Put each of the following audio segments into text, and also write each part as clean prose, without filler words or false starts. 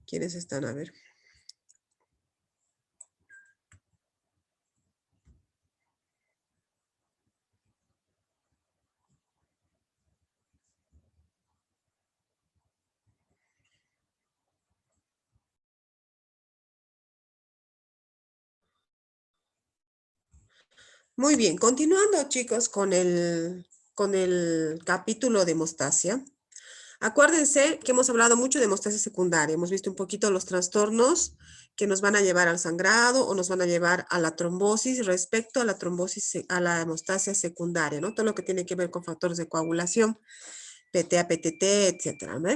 ¿Quiénes están? A ver. Muy bien, continuando chicos con el capítulo de hemostasia. Acuérdense que hemos hablado mucho de hemostasia secundaria, hemos visto un poquito los trastornos que nos van a llevar al sangrado o nos van a llevar a la trombosis respecto a la trombosis, a la hemostasia secundaria, ¿no? Todo lo que tiene que ver con factores de coagulación, PTA, PTT, etcétera, ¿no?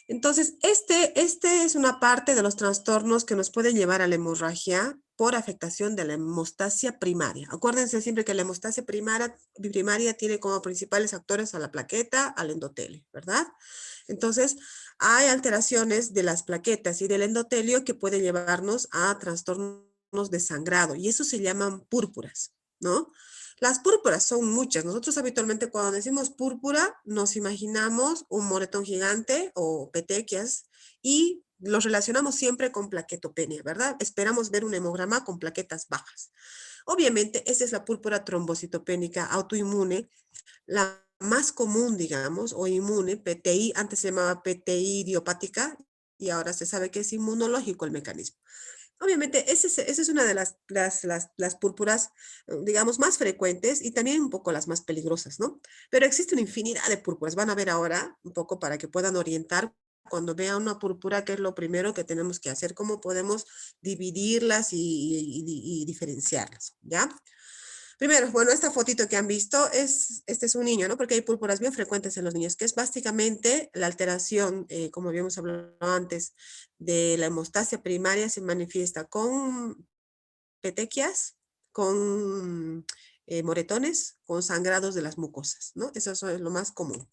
Entonces, este es una parte de los trastornos que nos pueden llevar a la hemorragia por afectación de la hemostasia primaria. Acuérdense siempre que la hemostasia primaria tiene como principales actores a la plaqueta, al endotelio, ¿verdad? Entonces, hay alteraciones de las plaquetas y del endotelio que pueden llevarnos a trastornos de sangrado y eso se llaman púrpuras, ¿no? Las púrpuras son muchas. Nosotros habitualmente cuando decimos púrpura nos imaginamos un moretón gigante o petequias y los relacionamos siempre con plaquetopenia, ¿verdad? Esperamos ver un hemograma con plaquetas bajas. Obviamente, esa es la púrpura trombocitopénica autoinmune, la más común, digamos, o inmune, PTI, antes se llamaba PTI idiopática y ahora se sabe que es inmunológico el mecanismo. Obviamente, esa es una de las púrpuras, digamos, más frecuentes y también un poco las más peligrosas, ¿no? Pero existe una infinidad de púrpuras. Van a ver ahora un poco para que puedan orientar cuando vean una púrpura, qué es lo primero que tenemos que hacer, cómo podemos dividirlas y diferenciarlas, ¿ya? Primero, bueno, esta fotito que han visto este es un niño, ¿no? Porque hay púrpuras bien frecuentes en los niños, que es básicamente la alteración, como habíamos hablado antes, de la hemostasia primaria se manifiesta con petequias, con moretones, con sangrados de las mucosas, ¿no? Eso es lo más común.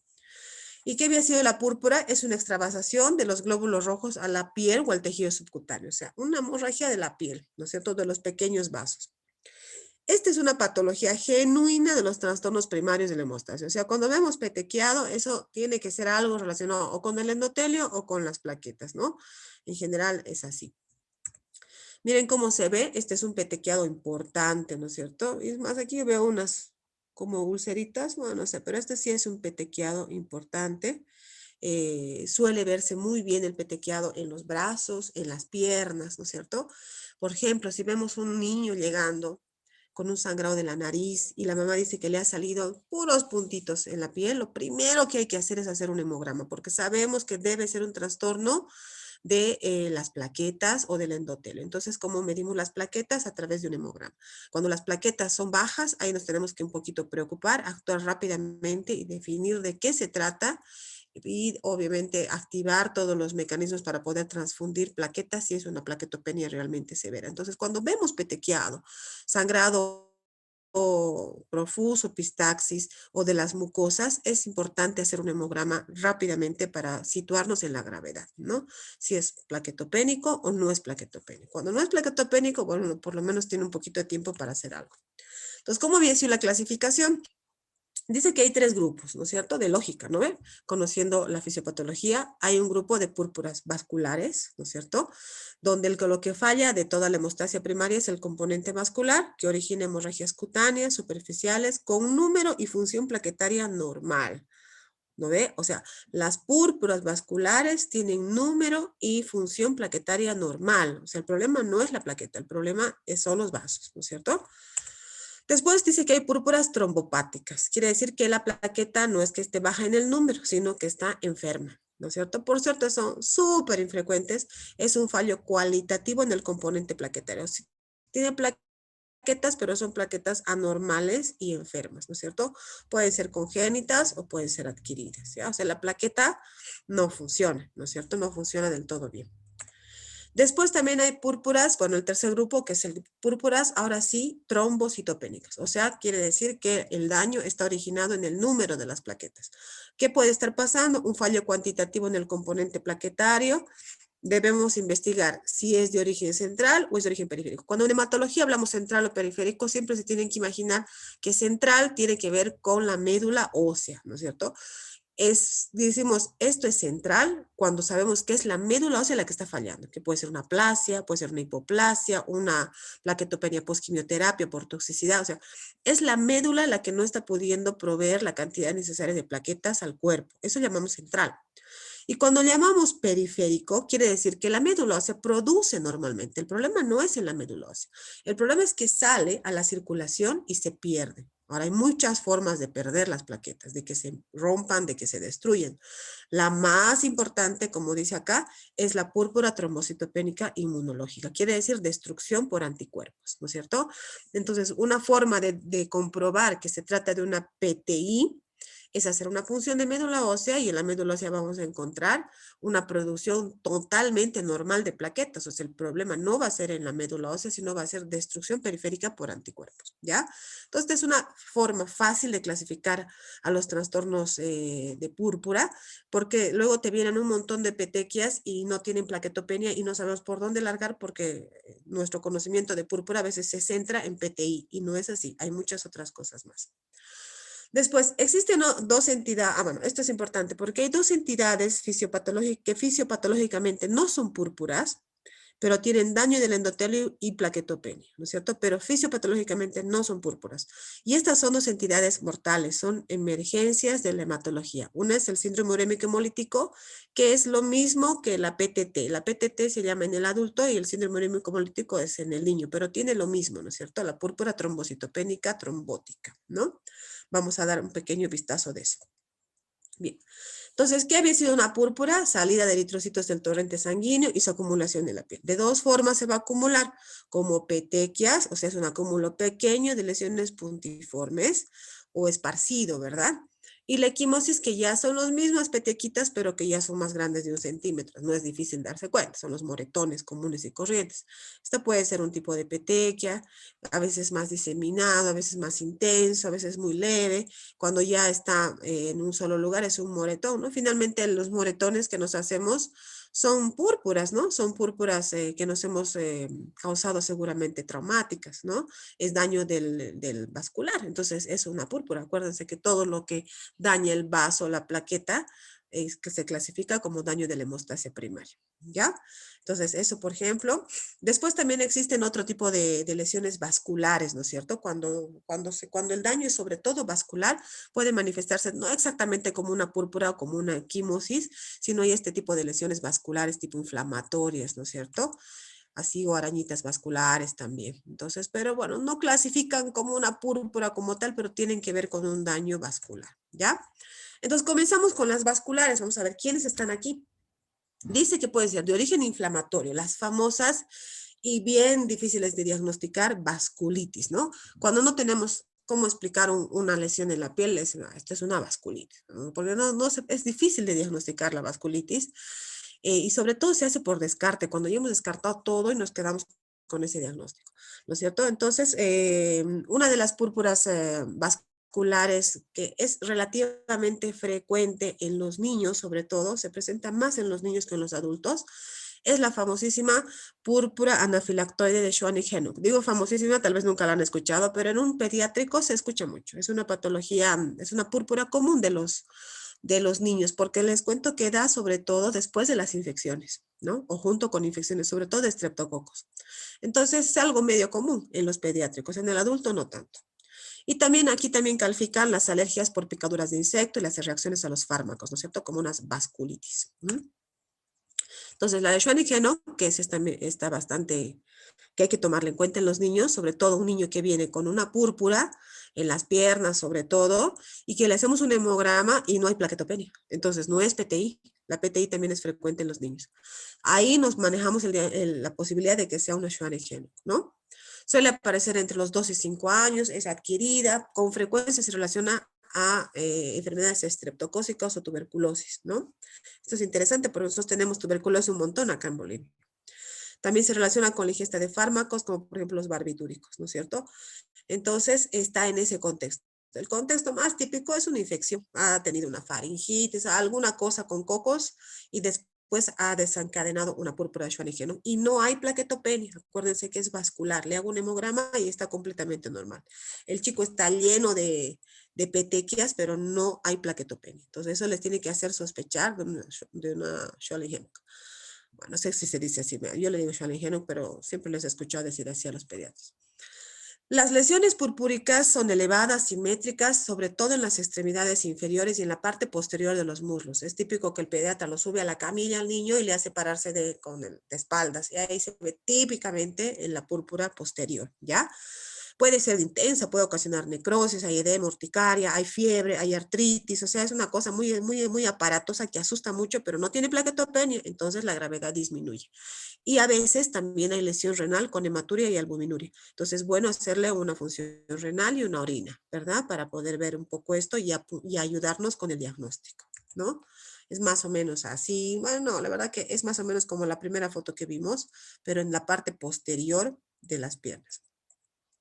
¿Y qué había sido la púrpura? Es una extravasación de los glóbulos rojos a la piel o al tejido subcutáneo, o sea, una hemorragia de la piel, ¿no es cierto? De los pequeños vasos. Esta es una patología genuina de los trastornos primarios de la hemostasia. O sea, cuando vemos petequiado, eso tiene que ser algo relacionado o con el endotelio o con las plaquetas, ¿no? En general es así. Miren cómo se ve. Este es un petequiado importante, ¿no es cierto? Y es más, aquí veo unas como ulceritas, bueno, no sé, pero este sí es un petequiado importante. Suele verse muy bien el petequiado en los brazos, en las piernas, ¿no es cierto? Por ejemplo, si vemos un niño llegando con un sangrado de la nariz y la mamá dice que le ha salido puros puntitos en la piel, lo primero que hay que hacer es hacer un hemograma, porque sabemos que debe ser un trastorno de las plaquetas o del endotelio. Entonces, ¿cómo medimos las plaquetas? A través de un hemograma. Cuando las plaquetas son bajas, ahí nos tenemos que un poquito preocupar, actuar rápidamente y definir de qué se trata y obviamente activar todos los mecanismos para poder transfundir plaquetas si es una plaquetopenia realmente severa. Entonces, cuando vemos petequiado, sangrado profuso, pistaxis o de las mucosas, es importante hacer un hemograma rápidamente para situarnos en la gravedad, ¿no? Si es plaquetopénico o no es plaquetopénico. Cuando no es plaquetopénico, bueno, por lo menos tiene un poquito de tiempo para hacer algo. Entonces, ¿cómo había sido la clasificación? Dice que hay tres grupos, ¿no es cierto? De lógica, ¿no ve? Conociendo la fisiopatología, hay un grupo de púrpuras vasculares, ¿no es cierto? Donde lo que falla de toda la hemostasia primaria es el componente vascular, que origina hemorragias cutáneas, superficiales, con número y función plaquetaria normal, ¿no ve? O sea, las púrpuras vasculares tienen número y función plaquetaria normal. O sea, el problema no es la plaqueta, el problema son los vasos, ¿no es cierto? Después dice que hay púrpuras trombopáticas. Quiere decir que la plaqueta no es que esté baja en el número, sino que está enferma, ¿no es cierto? Por cierto, son súper infrecuentes. Es un fallo cualitativo en el componente plaquetario. Tiene plaquetas, pero son plaquetas anormales y enfermas, ¿no es cierto? Pueden ser congénitas o pueden ser adquiridas, ¿ya? O sea, la plaqueta no funciona, ¿no es cierto? No funciona del todo bien. Después también hay púrpuras, bueno, el tercer grupo que es el púrpuras, ahora sí, trombocitopénicas. O sea, quiere decir que el daño está originado en el número de las plaquetas. ¿Qué puede estar pasando? Un fallo cuantitativo en el componente plaquetario. Debemos investigar si es de origen central o es de origen periférico. Cuando en hematología hablamos central o periférico, siempre se tienen que imaginar que central tiene que ver con la médula ósea, ¿no es cierto? decimos, esto es central cuando sabemos que es la médula ósea la que está fallando, que puede ser una aplasia, puede ser una hipoplasia, una plaquetopenia postquimioterapia por toxicidad, o sea, es la médula la que no está pudiendo proveer la cantidad necesaria de plaquetas al cuerpo. Eso llamamos central. Y cuando llamamos periférico, quiere decir que la médula ósea produce normalmente. El problema no es en la médula ósea. El problema es que sale a la circulación y se pierde. Ahora, hay muchas formas de perder las plaquetas, de que se rompan, de que se destruyen. La más importante, como dice acá, es la púrpura trombocitopénica inmunológica. Quiere decir destrucción por anticuerpos, ¿no es cierto? Entonces, una forma de comprobar que se trata de una PTI es hacer una punción de médula ósea y en la médula ósea vamos a encontrar una producción totalmente normal de plaquetas. O sea, el problema no va a ser en la médula ósea, sino va a ser destrucción periférica por anticuerpos, ¿ya? Entonces, es una forma fácil de clasificar a los trastornos de púrpura, porque luego te vienen un montón de petequias y no tienen plaquetopenia y no sabemos por dónde largar porque nuestro conocimiento de púrpura a veces se centra en PTI y no es así. Hay muchas otras cosas más. Después, existen dos entidades, bueno, esto es importante porque hay dos entidades que fisiopatológicamente no son púrpuras, pero tienen daño del endotelio y plaquetopenia, ¿no es cierto? Pero fisiopatológicamente no son púrpuras. Y estas son dos entidades mortales, son emergencias de la hematología. Una es el síndrome urémico hemolítico, que es lo mismo que la PTT. La PTT se llama en el adulto y el síndrome urémico hemolítico es en el niño, pero tiene lo mismo, ¿no es cierto? La púrpura trombocitopénica trombótica, ¿no? Vamos a dar un pequeño vistazo de eso. Bien. Entonces, ¿qué había sido una púrpura? Salida de eritrocitos del torrente sanguíneo y su acumulación en la piel. De dos formas se va a acumular, como petequias, o sea, es un acúmulo pequeño de lesiones puntiformes o esparcido, ¿verdad? Y la equimosis que ya son las mismas petequitas, pero que ya son más grandes de 1 centímetro. No es difícil darse cuenta, son los moretones comunes y corrientes. Esta puede ser un tipo de petequia, a veces más diseminado, a veces más intenso, a veces muy leve. Cuando ya está en un solo lugar es un moretón, ¿no? Finalmente los moretones que nos hacemos son púrpuras, ¿no? Son púrpuras que nos hemos causado seguramente traumáticas, ¿no? Es daño del vascular, entonces es una púrpura. Acuérdense que todo lo que daña el vaso, la plaqueta, es que se clasifica como daño de la hemostasia primaria, ¿ya? Entonces, eso, por ejemplo. Después también existen otro tipo de lesiones vasculares, ¿no es cierto? Cuando el daño es sobre todo vascular, puede manifestarse no exactamente como una púrpura o como una equimosis, sino hay este tipo de lesiones vasculares tipo inflamatorias, ¿no es cierto? Así o arañitas vasculares también. Entonces, pero bueno, no clasifican como una púrpura como tal, pero tienen que ver con un daño vascular, ¿ya? Entonces, comenzamos con las vasculares. Vamos a ver quiénes están aquí. Dice que puede ser de origen inflamatorio, las famosas y bien difíciles de diagnosticar vasculitis, ¿no? Cuando no tenemos cómo explicar una lesión en la piel, esta es una vasculitis, ¿no? Porque es difícil de diagnosticar la vasculitis y sobre todo se hace por descarte, cuando ya hemos descartado todo y nos quedamos con ese diagnóstico, ¿no es cierto? Entonces, una de las púrpuras vasculares que es relativamente frecuente en los niños, sobre todo, se presenta más en los niños que en los adultos, es la famosísima púrpura anafilactoide de Schwann-Henoch. Digo famosísima, tal vez nunca la han escuchado, pero en un pediátrico se escucha mucho. Es una patología, es una púrpura común de los niños, porque les cuento que da sobre todo después de las infecciones, ¿no? O junto con infecciones, sobre todo de estreptococos. Entonces es algo medio común en los pediátricos, en el adulto no tanto. Y también aquí también califican las alergias por picaduras de insecto y las reacciones a los fármacos, ¿no es cierto? Como unas vasculitis. Entonces la de Schwann-Henoch, que es está bastante, que hay que tomarla en cuenta en los niños, sobre todo un niño que viene con una púrpura en las piernas sobre todo, y que le hacemos un hemograma y no hay plaquetopenia. Entonces no es PTI, la PTI también es frecuente en los niños. Ahí nos manejamos la posibilidad de que sea una Schwann-Henoch, ¿no? Suele aparecer entre los 2 y 5 años, es adquirida, con frecuencia se relaciona a enfermedades estreptocócicas o tuberculosis, ¿no? Esto es interesante porque nosotros tenemos tuberculosis un montón acá en Bolivia. También se relaciona con la ingesta de fármacos, como por ejemplo los barbitúricos, ¿no es cierto? Entonces, está en ese contexto. El contexto más típico es una infección. Ha tenido una faringitis, alguna cosa con cocos y después pues ha desencadenado una púrpura de Schwann y no hay plaquetopenia. Acuérdense que es vascular. Le hago un hemograma y está completamente normal. El chico está lleno de petequias, pero no hay plaquetopenia. Entonces eso les tiene que hacer sospechar de una Schwann. Bueno, no sé si se dice así. Yo le digo Schwann, pero siempre les he escuchado decir así a los pediatras. Las lesiones purpúricas son elevadas, simétricas, sobre todo en las extremidades inferiores y en la parte posterior de los muslos. Es típico que el pediatra lo sube a la camilla al niño y le hace pararse de espaldas. Y ahí se ve típicamente en la púrpura posterior, ¿ya? Puede ser intensa, puede ocasionar necrosis, hay edema, urticaria, hay fiebre, hay artritis, o sea, es una cosa muy aparatosa que asusta mucho, pero no tiene plaquetopenia, entonces la gravedad disminuye. Y a veces también hay lesión renal con hematuria y albuminuria. Entonces es bueno hacerle una función renal y una orina, ¿verdad? Para poder ver un poco esto y ayudarnos con el diagnóstico, ¿no? Es más o menos así. Bueno, no, la verdad que es más o menos como la primera foto que vimos, pero en la parte posterior de las piernas.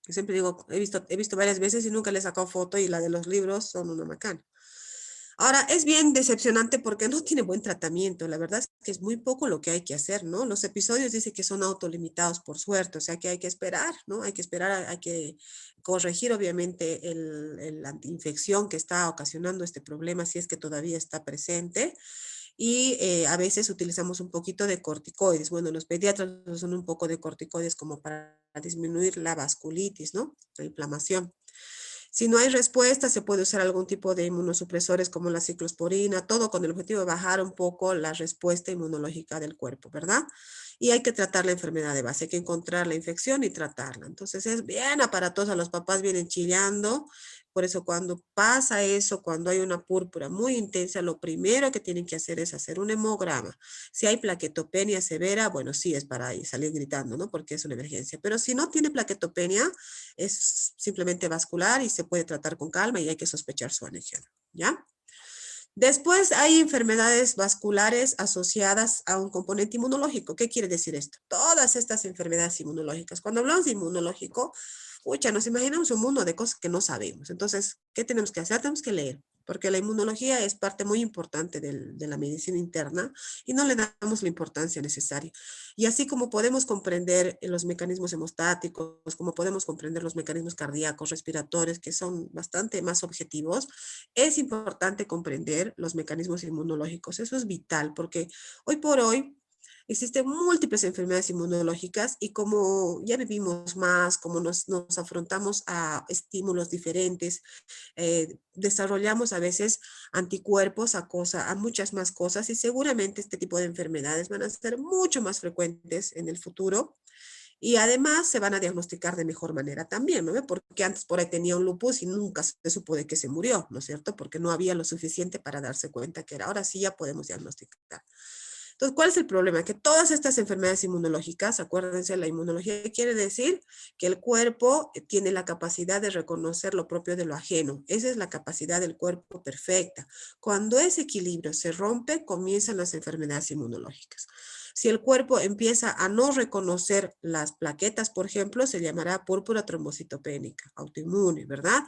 Yo siempre digo, he visto varias veces y nunca le he sacado foto y la de los libros son una macana. Ahora, es bien decepcionante porque no tiene buen tratamiento. La verdad es que es muy poco lo que hay que hacer, ¿no? Los episodios dicen que son autolimitados por suerte, o sea que hay que esperar, ¿no? Hay que esperar, hay que corregir obviamente la infección que está ocasionando este problema si es que todavía está presente. Y a veces utilizamos un poquito de corticoides. Bueno, los pediatras usan un poco de corticoides como para disminuir la vasculitis, ¿no? La inflamación. Si no hay respuesta, se puede usar algún tipo de inmunosupresores como la ciclosporina, todo con el objetivo de bajar un poco la respuesta inmunológica del cuerpo, ¿verdad? Y hay que tratar la enfermedad de base, hay que encontrar la infección y tratarla. Entonces es bien aparatosa, los papás vienen chillando, por eso cuando pasa eso, cuando hay una púrpura muy intensa, lo primero que tienen que hacer es hacer un hemograma. Si hay plaquetopenia severa, bueno, sí es para salir gritando, ¿no? Porque es una emergencia. Pero si no tiene plaquetopenia, es simplemente vascular y se puede tratar con calma y hay que sospechar su anexión, ¿ya? Después hay enfermedades vasculares asociadas a un componente inmunológico. ¿Qué quiere decir esto? Todas estas enfermedades inmunológicas. Cuando hablamos de inmunológico, pucha, nos imaginamos un mundo de cosas que no sabemos. Entonces, ¿qué tenemos que hacer? Tenemos que leer, porque la inmunología es parte muy importante de la medicina interna y no le damos la importancia necesaria. Y así como podemos comprender los mecanismos hemostáticos, como podemos comprender los mecanismos cardíacos, respiratorios, que son bastante más objetivos, es importante comprender los mecanismos inmunológicos. Eso es vital porque hoy por hoy existen múltiples enfermedades inmunológicas y como ya vivimos más, como nos afrontamos a estímulos diferentes, desarrollamos a veces anticuerpos a muchas más cosas y seguramente este tipo de enfermedades van a ser mucho más frecuentes en el futuro. Y además se van a diagnosticar de mejor manera también, ¿no? Porque antes por ahí tenía un lupus y nunca se supo de que se murió, ¿no es cierto? Porque no había lo suficiente para darse cuenta que era. Ahora sí ya podemos diagnosticar. Entonces, ¿cuál es el problema? Que todas estas enfermedades inmunológicas, acuérdense, la inmunología quiere decir que el cuerpo tiene la capacidad de reconocer lo propio de lo ajeno. Esa es la capacidad del cuerpo perfecta. Cuando ese equilibrio se rompe, comienzan las enfermedades inmunológicas. Si el cuerpo empieza a no reconocer las plaquetas, por ejemplo, se llamará púrpura trombocitopénica, autoinmune, ¿verdad?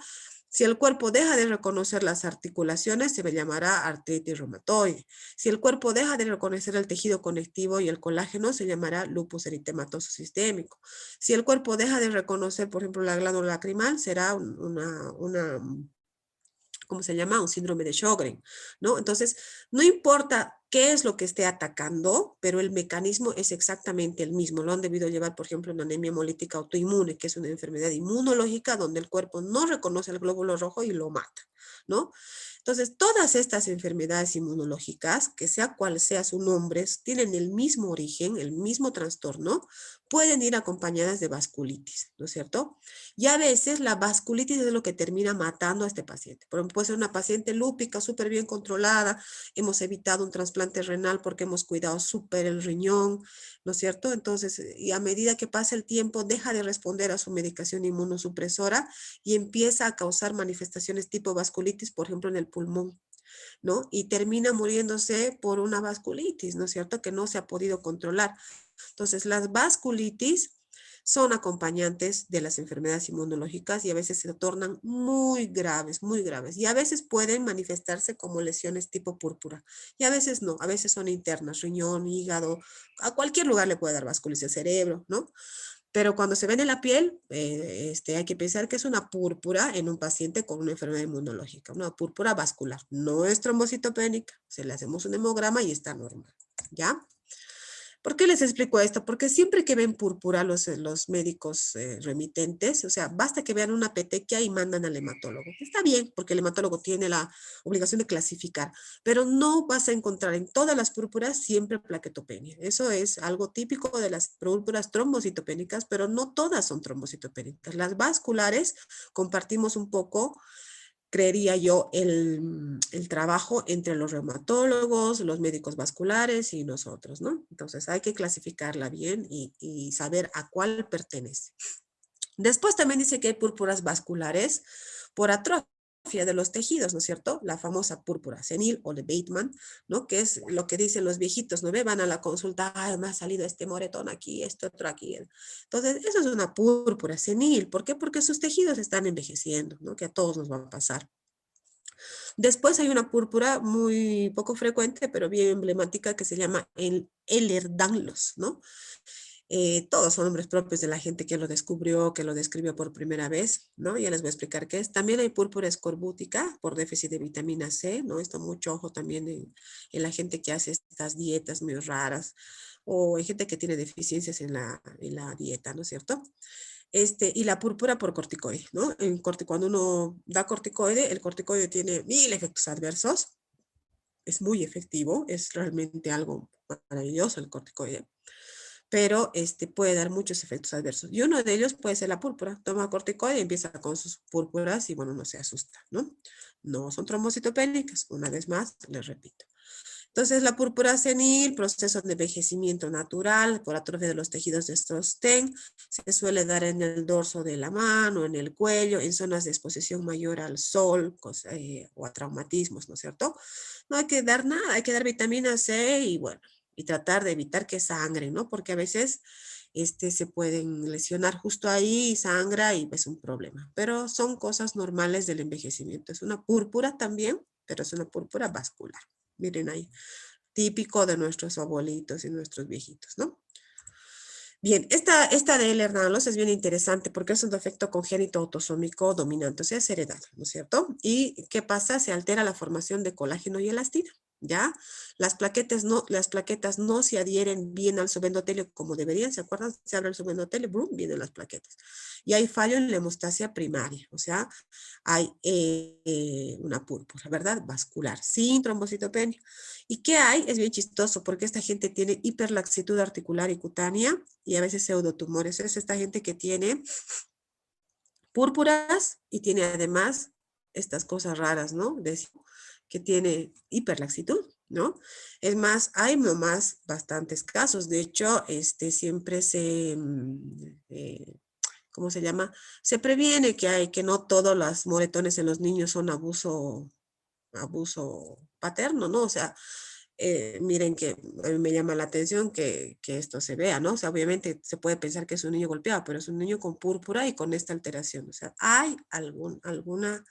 Si el cuerpo deja de reconocer las articulaciones, se le llamará artritis reumatoide. Si el cuerpo deja de reconocer el tejido conectivo y el colágeno, se llamará lupus eritematoso sistémico. Si el cuerpo deja de reconocer, por ejemplo, la glándula lacrimal, será ¿cómo se llama? Un síndrome de Sjögren, ¿no? Entonces, no importa qué es lo que esté atacando, pero el mecanismo es exactamente el mismo. Lo han debido llevar, por ejemplo, en anemia hemolítica autoinmune, que es una enfermedad inmunológica donde el cuerpo no reconoce el glóbulo rojo y lo mata, ¿no? Entonces, todas estas enfermedades inmunológicas, que sea cual sea su nombre, tienen el mismo origen, el mismo trastorno, pueden ir acompañadas de vasculitis, ¿no es cierto? Y a veces la vasculitis es lo que termina matando a este paciente. Por ejemplo, puede ser una paciente lúpica súper bien controlada, hemos evitado un trasplante renal porque hemos cuidado súper el riñón, ¿no es cierto? Entonces, y a medida que pasa el tiempo, deja de responder a su medicación inmunosupresora y empieza a causar manifestaciones tipo vasculitis, por ejemplo, en el pulmón, ¿no? Y termina muriéndose por una vasculitis, ¿no es cierto? Que no se ha podido controlar. Entonces, las vasculitis son acompañantes de las enfermedades inmunológicas y a veces se tornan muy graves, muy graves. Y a veces pueden manifestarse como lesiones tipo púrpura. Y a veces no, a veces son internas, riñón, hígado, a cualquier lugar le puede dar vasculitis cerebro, ¿no? Pero cuando se ven en la piel, hay que pensar que es una púrpura en un paciente con una enfermedad inmunológica, una púrpura vascular. No es trombocitopénica. Se le hacemos un hemograma y está normal, ¿ya? ¿Por qué les explico esto? Porque siempre que ven púrpura los médicos remitentes, o sea, basta que vean una petequia y mandan al hematólogo. Está bien, porque el hematólogo tiene la obligación de clasificar, pero no vas a encontrar en todas las púrpuras siempre plaquetopenia. Eso es algo típico de las púrpuras trombocitopénicas, pero no todas son trombocitopénicas. Las vasculares compartimos un poco, creería yo, el trabajo entre los reumatólogos, los médicos vasculares y nosotros, ¿no? Entonces hay que clasificarla bien y saber a cuál pertenece. Después también dice que hay púrpuras vasculares por atrofia de los tejidos, ¿no es cierto? La famosa púrpura senil o de Bateman, ¿no? Que es lo que dicen los viejitos, ¿no? Van a la consulta, ay, me ha salido este moretón aquí, este otro aquí. Entonces, eso es una púrpura senil. ¿Por qué? Porque sus tejidos están envejeciendo, ¿no? Que a todos nos va a pasar. Después hay una púrpura muy poco frecuente, pero bien emblemática, que se llama el Ehlers-Danlos, ¿no? Todos son nombres propios de la gente que lo descubrió, que lo describió por primera vez, ¿no? Ya les voy a explicar qué es. También hay púrpura escorbútica por déficit de vitamina C, ¿no? Esto mucho ojo también en la gente que hace estas dietas muy raras o en gente que tiene deficiencias en la dieta, ¿no es cierto? Y la púrpura por corticoide, ¿no? Cuando uno da corticoide, el corticoide tiene 1000 efectos adversos, es muy efectivo, es realmente algo maravilloso el corticoide, pero puede dar muchos efectos adversos. Y uno de ellos puede ser la púrpura. Toma corticoide y empieza con sus púrpuras y bueno, no se asusta, ¿no? No son trombocitopénicas, una vez más, les repito. Entonces, la púrpura senil, proceso de envejecimiento natural por atrofia de los tejidos de sostén, se suele dar en el dorso de la mano, en el cuello, en zonas de exposición mayor al sol o a traumatismos, ¿no es cierto? No hay que dar nada, hay que dar vitamina C y bueno, y tratar de evitar que sangre, ¿no? Porque a veces se pueden lesionar justo ahí, sangra y es un problema. Pero son cosas normales del envejecimiento. Es una púrpura también, pero es una púrpura vascular. Miren ahí, típico de nuestros abuelitos y nuestros viejitos, ¿no? Bien, esta de Ehlers-Danlos es bien interesante porque es un defecto congénito autosómico dominante, o sea, es heredado, ¿no es cierto? ¿Y qué pasa? Se altera la formación de colágeno y elastina, ¿ya? Las plaquetas no se adhieren bien al subendotelio como deberían, ¿se acuerdan? Se abre el subendotelio, ¡brum!, vienen las plaquetas. Y hay fallo en la hemostasia primaria, o sea, hay una púrpura, ¿verdad? Vascular, sin trombocitopenia. ¿Y qué hay? Es bien chistoso porque esta gente tiene hiperlaxitud articular y cutánea y a veces pseudotumores. Es esta gente que tiene púrpuras y tiene además estas cosas raras, ¿no? Que tiene hiperlaxitud, ¿no? Es más, hay nomás bastantes casos. De hecho, siempre ¿cómo se llama? Se previene que no todos los moretones en los niños son abuso paterno, ¿no? O sea, miren que a mí me llama la atención que esto se vea, ¿no? O sea, obviamente se puede pensar que es un niño golpeado, pero es un niño con púrpura y con esta alteración. O sea, hay alguna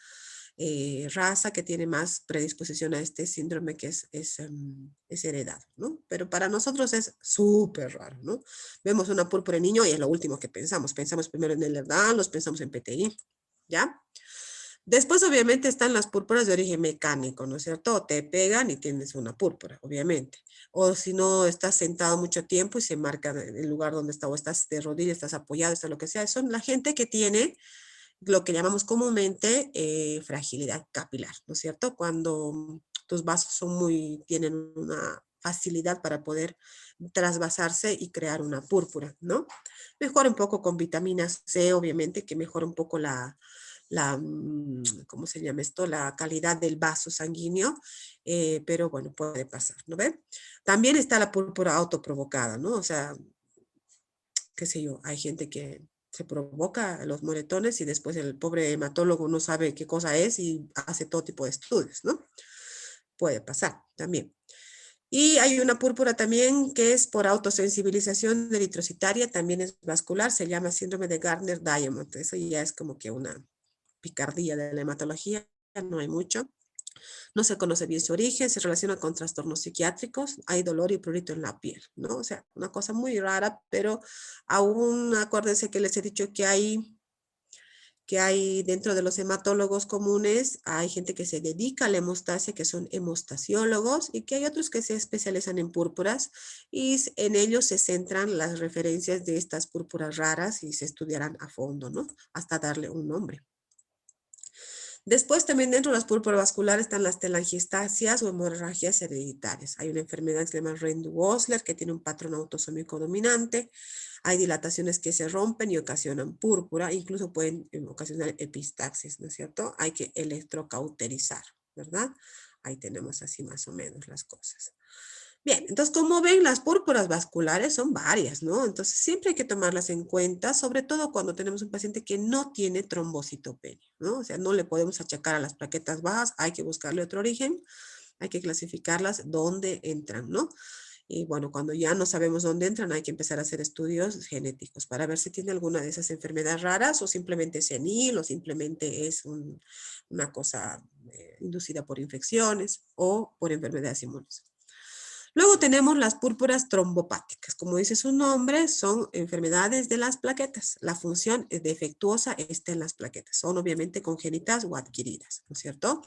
raza que tiene más predisposición a este síndrome que es heredado, ¿no? Pero para nosotros es súper raro, ¿no? Vemos una púrpura en niño y es lo último que pensamos. Pensamos primero en el Ehlers-Danlos, pensamos en PTI, ¿ya? Después, obviamente, están las púrpuras de origen mecánico, ¿no es cierto? Te pegan y tienes una púrpura, obviamente. O si no, estás sentado mucho tiempo y se marca el lugar donde está, o estás de rodillas, estás apoyado, está lo que sea. Son la gente que tiene lo que llamamos comúnmente fragilidad capilar, ¿no es cierto? Cuando tus vasos tienen una facilidad para poder trasvasarse y crear una púrpura, ¿no? Mejora un poco con vitamina C, obviamente, que mejora un poco ¿cómo se llama esto? La calidad del vaso sanguíneo, pero bueno, puede pasar, ¿no ve? También está la púrpura autoprovocada, ¿no? O sea, qué sé yo, hay gente que se provoca los moretones y después el pobre hematólogo no sabe qué cosa es y hace todo tipo de estudios, ¿no? Puede pasar también. Y hay una púrpura también que es por autosensibilización eritrocitaria, también es vascular, se llama síndrome de Gardner-Diamond. Eso ya es como que una picardía de la hematología, no hay mucho. No se conoce bien su origen, se relaciona con trastornos psiquiátricos, hay dolor y prurito en la piel, ¿no? O sea, una cosa muy rara, pero aún acuérdense que les he dicho que hay dentro de los hematólogos comunes, hay gente que se dedica a la hemostasia, que son hemostasiólogos, y que hay otros que se especializan en púrpuras, y en ellos se centran las referencias de estas púrpuras raras y se estudiarán a fondo, ¿no? Hasta darle un nombre. Después también dentro de las púrpuras vasculares están las telangiectasias o hemorragias hereditarias. Hay una enfermedad que se llama Rendu-Osler que tiene un patrón autosómico dominante. Hay dilataciones que se rompen y ocasionan púrpura, incluso pueden ocasionar epistaxis, ¿no es cierto? Hay que electrocauterizar, ¿verdad? Ahí tenemos así más o menos las cosas. Bien, entonces como ven, las púrpuras vasculares son varias, ¿no? Entonces siempre hay que tomarlas en cuenta, sobre todo cuando tenemos un paciente que no tiene trombocitopenia, ¿no? O sea, no le podemos achacar a las plaquetas bajas, hay que buscarle otro origen, hay que clasificarlas dónde entran, ¿no? Y bueno, cuando ya no sabemos dónde entran, hay que empezar a hacer estudios genéticos para ver si tiene alguna de esas enfermedades raras o simplemente es senil o simplemente es una cosa inducida por infecciones o por enfermedades inmunes. Luego tenemos las púrpuras trombopáticas. Como dice su nombre, son enfermedades de las plaquetas. La función defectuosa está en las plaquetas. Son obviamente congénitas o adquiridas, ¿no es cierto?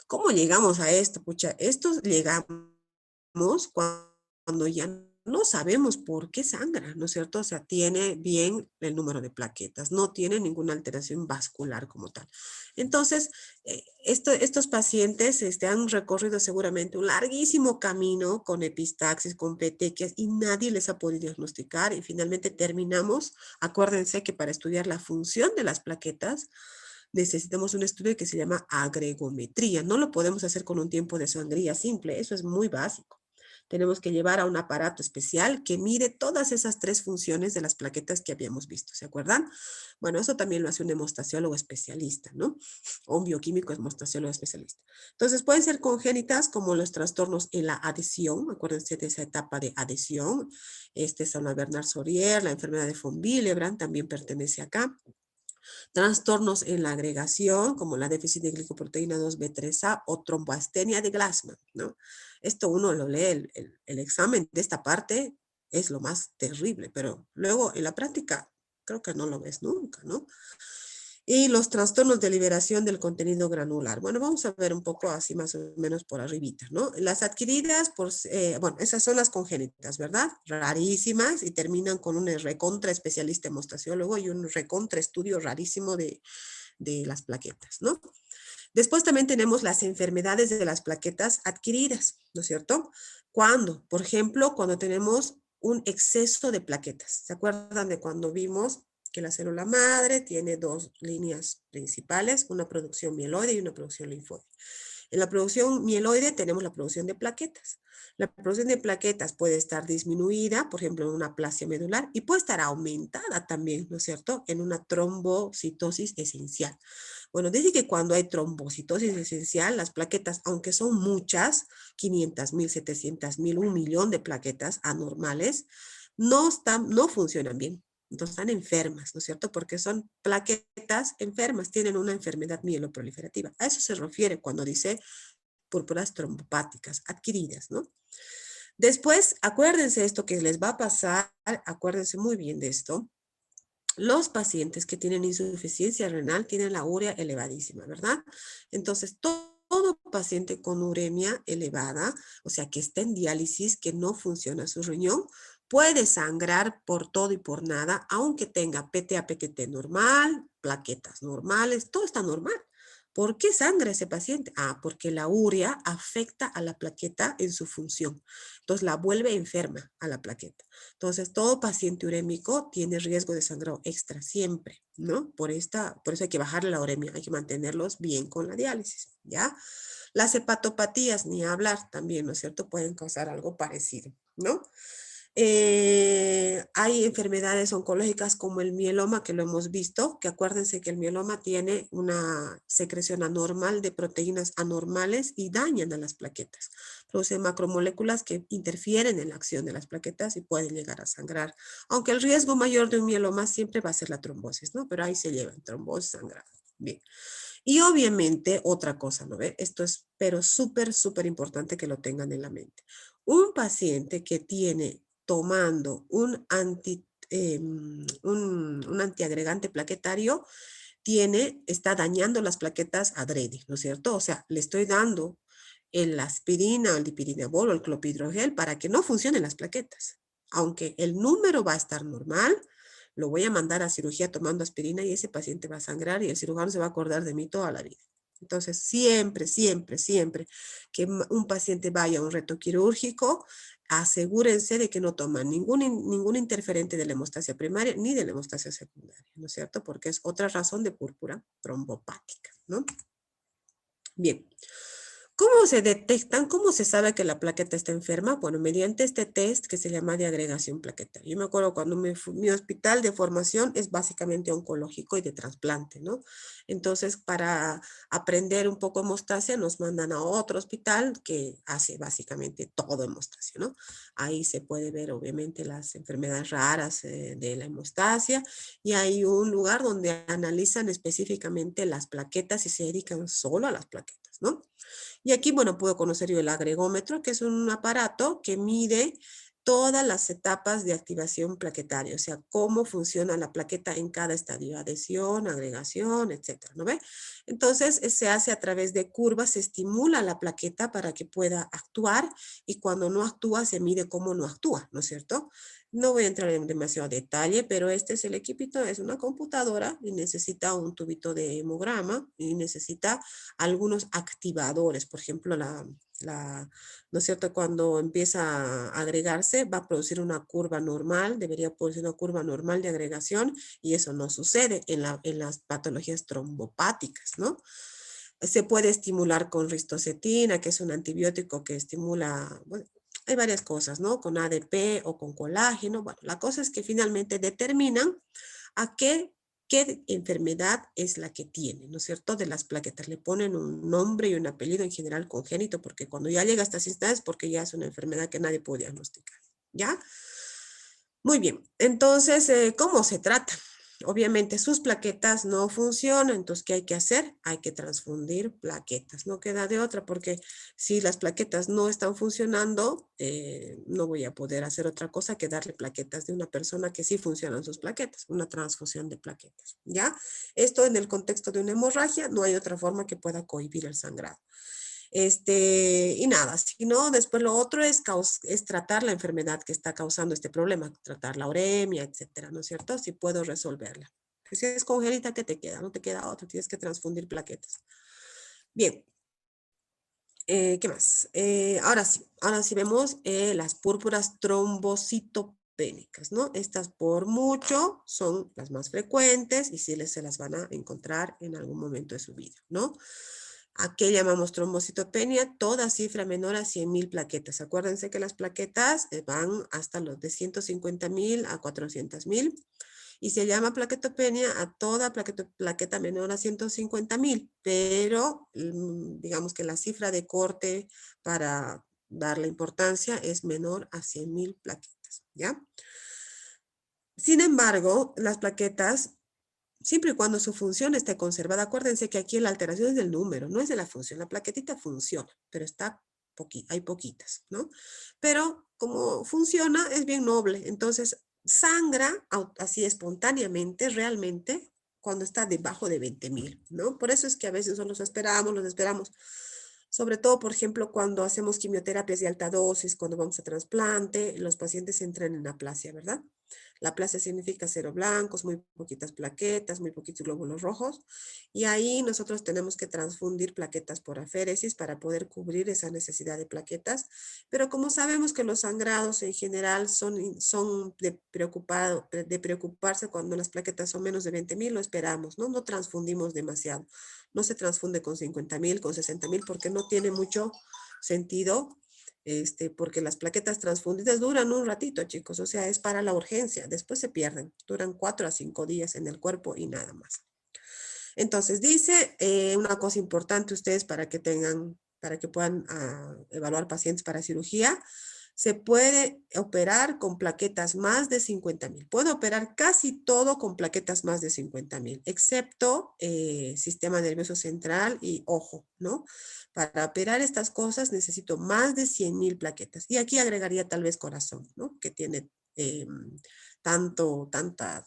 ¿Cómo llegamos a esto? Pucha, estos llegamos cuando ya no sabemos por qué sangra, ¿no es cierto? O sea, tiene bien el número de plaquetas, no tiene ninguna alteración vascular como tal. Entonces, estos pacientes han recorrido seguramente un larguísimo camino con epistaxis, con petequias y nadie les ha podido diagnosticar y finalmente terminamos, acuérdense que para estudiar la función de las plaquetas, necesitamos un estudio que se llama agregometría. No lo podemos hacer con un tiempo de sangría simple, eso es muy básico. Tenemos que llevar a un aparato especial que mide todas esas tres funciones de las plaquetas que habíamos visto, ¿se acuerdan? Bueno, eso también lo hace un hemostasiólogo especialista, ¿no? O un bioquímico hemostasiólogo especialista. Entonces, pueden ser congénitas como los trastornos en la adhesión, acuérdense de esa etapa de adhesión, son la Bernard-Sorier, la enfermedad de von Willebrand también pertenece acá. Trastornos en la agregación, como la déficit de glicoproteína 2B3A o tromboastenia de Glassman, ¿no? Esto uno lo lee, el examen de esta parte es lo más terrible, pero luego en la práctica creo que no lo ves nunca, ¿no? Y los trastornos de liberación del contenido granular. Bueno, vamos a ver un poco así más o menos por arribita, ¿no? Las adquiridas, bueno, esas son las congénitas, ¿verdad? Rarísimas y terminan con un recontra especialista hemostasiólogo y un recontra estudio rarísimo de las plaquetas, ¿no? Después también tenemos las enfermedades de las plaquetas adquiridas, ¿no es cierto? Cuando, por ejemplo, cuando tenemos un exceso de plaquetas. ¿Se acuerdan de cuando vimos que la célula madre tiene dos líneas principales, una producción mieloide y una producción linfoide? En la producción mieloide tenemos la producción de plaquetas. La producción de plaquetas puede estar disminuida, por ejemplo, en una aplasia medular, y puede estar aumentada también, ¿no es cierto?, en una trombocitosis esencial. Bueno, dice que cuando hay trombocitosis esencial, las plaquetas, aunque son muchas, 500,000, 700,000, 1,000,000 de plaquetas anormales, no funcionan bien. Entonces están enfermas, ¿no es cierto? Porque son plaquetas enfermas, tienen una enfermedad mieloproliferativa. A eso se refiere cuando dice púrpuras trombopáticas adquiridas, ¿no? Después, acuérdense esto que les va a pasar, acuérdense muy bien de esto. Los pacientes que tienen insuficiencia renal tienen la urea elevadísima, ¿verdad? Entonces, todo paciente con uremia elevada, o sea, que está en diálisis, que no funciona su riñón, puede sangrar por todo y por nada, aunque tenga PTA-PTT normal, plaquetas normales, todo está normal. ¿Por qué sangra ese paciente? Ah, porque la urea afecta a la plaqueta en su función. Entonces, la vuelve enferma a la plaqueta. Entonces, todo paciente urémico tiene riesgo de sangrado extra siempre, ¿no? Por eso hay que bajarle la uremia, hay que mantenerlos bien con la diálisis, ¿ya? Las hepatopatías, ni hablar también, ¿no es cierto? Pueden causar algo parecido, ¿no? Hay enfermedades oncológicas como el mieloma, que lo hemos visto, que acuérdense que el mieloma tiene una secreción anormal de proteínas anormales y dañan a las plaquetas. Producen macromoléculas que interfieren en la acción de las plaquetas y pueden llegar a sangrar. Aunque el riesgo mayor de un mieloma siempre va a ser la trombosis, ¿no? Pero ahí se llevan trombosis, sangrado. Bien. Y obviamente otra cosa, ¿no ve? Esto es, pero súper, súper importante que lo tengan en la mente. Un paciente que tiene tomando un antiagregante plaquetario, está dañando las plaquetas adrede, ¿no es cierto? O sea, le estoy dando el aspirina, el dipirindabol o el clopidogrel para que no funcionen las plaquetas. Aunque el número va a estar normal, lo voy a mandar a cirugía tomando aspirina y ese paciente va a sangrar y el cirujano se va a acordar de mí toda la vida. Entonces, siempre, siempre, siempre que un paciente vaya a un reto quirúrgico, asegúrense de que no toman ningún interferente de la hemostasia primaria ni de la hemostasia secundaria, ¿no es cierto? Porque es otra razón de púrpura trombopática, ¿no? Bien. ¿Cómo se detectan? ¿Cómo se sabe que la plaqueta está enferma? Bueno, mediante este test que se llama de agregación plaquetaria. Yo me acuerdo cuando mi hospital de formación es básicamente oncológico y de trasplante, ¿no? Entonces, para aprender un poco hemostasia, nos mandan a otro hospital que hace básicamente todo hemostasia, ¿no? Ahí se puede ver, obviamente, las enfermedades raras de la hemostasia y hay un lugar donde analizan específicamente las plaquetas y se dedican solo a las plaquetas, ¿no? Y aquí, bueno, puedo conocer yo el agregómetro, que es un aparato que mide todas las etapas de activación plaquetaria, o sea, cómo funciona la plaqueta en cada estadio, adhesión, agregación, etcétera, ¿no ve? Entonces, se hace a través de curvas, se estimula la plaqueta para que pueda actuar y cuando no actúa, se mide cómo no actúa, ¿no es cierto? No voy a entrar en demasiado detalle, pero este es el equipito, es una computadora y necesita un tubito de hemograma y necesita algunos activadores, por ejemplo, ¿no es cierto? Cuando empieza a agregarse, va a producir una curva normal, debería producir una curva normal de agregación, y eso no sucede en las patologías trombopáticas, ¿no? Se puede estimular con ristocetina, que es un antibiótico que estimula, bueno, hay varias cosas, ¿no? Con ADP o con colágeno. Bueno, la cosa es que finalmente determinan a qué enfermedad es la que tiene, ¿no es cierto? De las plaquetas. Le ponen un nombre y un apellido en general congénito, porque cuando ya llega a estas instancias, porque ya es una enfermedad que nadie puede diagnosticar, ¿ya? Muy bien, entonces, ¿cómo se trata? Obviamente sus plaquetas no funcionan, entonces, ¿qué hay que hacer? Hay que transfundir plaquetas, no queda de otra, porque si las plaquetas no están funcionando, no voy a poder hacer otra cosa que darle plaquetas de una persona que sí funcionan sus plaquetas, una transfusión de plaquetas, ¿ya? Esto en el contexto de una hemorragia, no hay otra forma que pueda cohibir el sangrado. Y nada, si no, después lo otro es tratar la enfermedad que está causando este problema, tratar la uremia, etcétera, ¿no es cierto? Si puedo resolverla. Si es congénita, ¿qué te queda? No te queda otra, tienes que transfundir plaquetas. Bien, ¿qué más? Ahora sí vemos las púrpuras trombocitopénicas, ¿no? Estas por mucho son las más frecuentes y sí se las van a encontrar en algún momento de su vida, ¿no? ¿A qué llamamos trombocitopenia? Toda cifra menor a 100.000 plaquetas. Acuérdense que las plaquetas van hasta los de 150.000 a 400.000 y se llama plaquetopenia a toda plaqueta menor a 150.000, pero digamos que la cifra de corte para darle importancia es menor a 100.000 plaquetas, ¿ya? Sin embargo, las plaquetas, siempre y cuando su función esté conservada, acuérdense que aquí la alteración es del número, no es de la función. La plaquetita funciona, pero hay poquitas, ¿no? Pero como funciona, es bien noble. Entonces, sangra así espontáneamente, realmente, cuando está debajo de 20.000, ¿no? Por eso es que a veces solo los esperamos. Sobre todo, por ejemplo, cuando hacemos quimioterapias de alta dosis, cuando vamos a trasplante, los pacientes entran en aplasia, ¿verdad? La aplasia significa cero blancos, muy poquitas plaquetas, muy poquitos glóbulos rojos. Y ahí nosotros tenemos que transfundir plaquetas por aféresis para poder cubrir esa necesidad de plaquetas. Pero como sabemos que los sangrados en general son de preocuparse cuando las plaquetas son menos de 20.000, lo esperamos, ¿no? No transfundimos demasiado. No se transfunde con 50.000, con 60.000, porque no tiene mucho sentido porque las plaquetas transfundidas duran un ratito, chicos, o sea, es para la urgencia, después se pierden, duran 4 a 5 días en el cuerpo y nada más. Entonces, dice una cosa importante ustedes para que tengan, para que puedan evaluar pacientes para cirugía. Se puede operar con plaquetas más de 50,000. Puedo operar casi todo con plaquetas más de 50,000, excepto sistema nervioso central y ojo, ¿no? Para operar estas cosas necesito más de 100,000 plaquetas. Y aquí agregaría tal vez corazón, ¿no? Que tiene tanta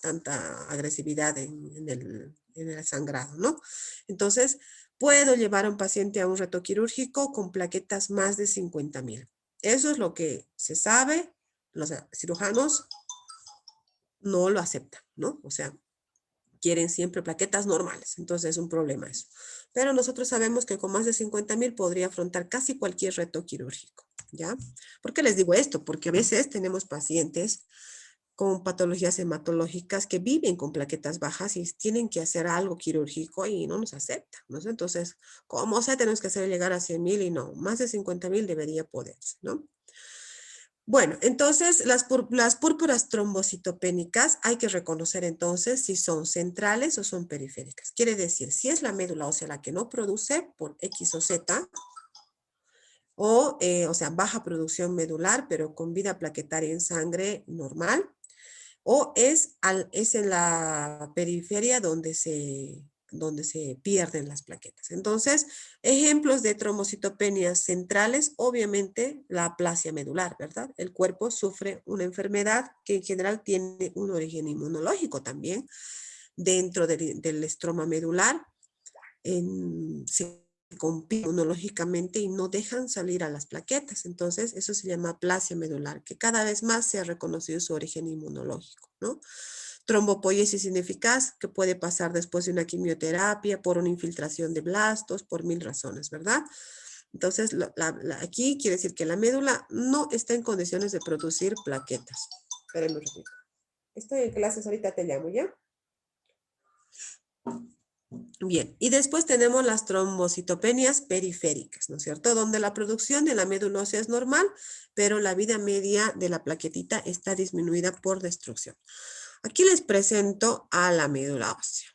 agresividad en el sangrado, ¿no? Entonces, puedo llevar a un paciente a un reto quirúrgico con plaquetas más de 50,000. Eso es lo que se sabe, los cirujanos no lo aceptan, ¿no? O sea, quieren siempre plaquetas normales, entonces es un problema eso. Pero nosotros sabemos que con más de 50,000 podría afrontar casi cualquier reto quirúrgico, ¿ya? ¿Por qué les digo esto? Porque a veces tenemos pacientes con patologías hematológicas que viven con plaquetas bajas y tienen que hacer algo quirúrgico y no nos aceptan, ¿no? Entonces, como sea, tenemos que hacer llegar a 100,000 y no, más de 50,000 debería poderse, ¿no? Bueno, entonces las púrpuras trombocitopénicas hay que reconocer entonces si son centrales o son periféricas. Quiere decir, si es la médula ósea la que no produce por X o Z, o sea, baja producción medular, pero con vida plaquetaria en sangre normal, o es en la periferia donde se pierden las plaquetas. Entonces, ejemplos de trombocitopenias centrales, obviamente la aplasia medular, ¿verdad? El cuerpo sufre una enfermedad que en general tiene un origen inmunológico también dentro del estroma medular. Se compiten inmunológicamente y no dejan salir a las plaquetas. Entonces, eso se llama aplasia medular, que cada vez más se ha reconocido su origen inmunológico, ¿no? Trombopoiesis ineficaz, que puede pasar después de una quimioterapia, por una infiltración de blastos, por 1000 razones, ¿verdad? Entonces, aquí quiere decir que la médula no está en condiciones de producir plaquetas. Espérenme un ratito. Estoy en clases, ahorita te llamo, ¿ya? Bien, y después tenemos las trombocitopenias periféricas, ¿no es cierto? Donde la producción de la médula ósea es normal, pero la vida media de la plaquetita está disminuida por destrucción. Aquí les presento a la médula ósea.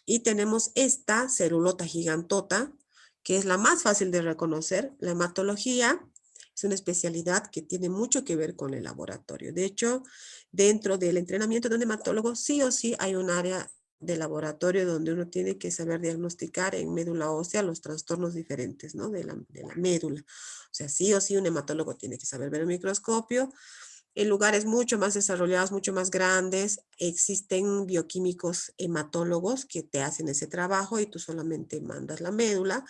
Y tenemos esta celulota gigantota, que es la más fácil de reconocer. La hematología es una especialidad que tiene mucho que ver con el laboratorio. De hecho, dentro del entrenamiento de un hematólogo, sí o sí hay un área de laboratorio donde uno tiene que saber diagnosticar en médula ósea los trastornos diferentes, ¿no? de la médula. O sea, sí o sí un hematólogo tiene que saber ver el microscopio. En lugares mucho más desarrollados, mucho más grandes, existen bioquímicos hematólogos que te hacen ese trabajo y tú solamente mandas la médula.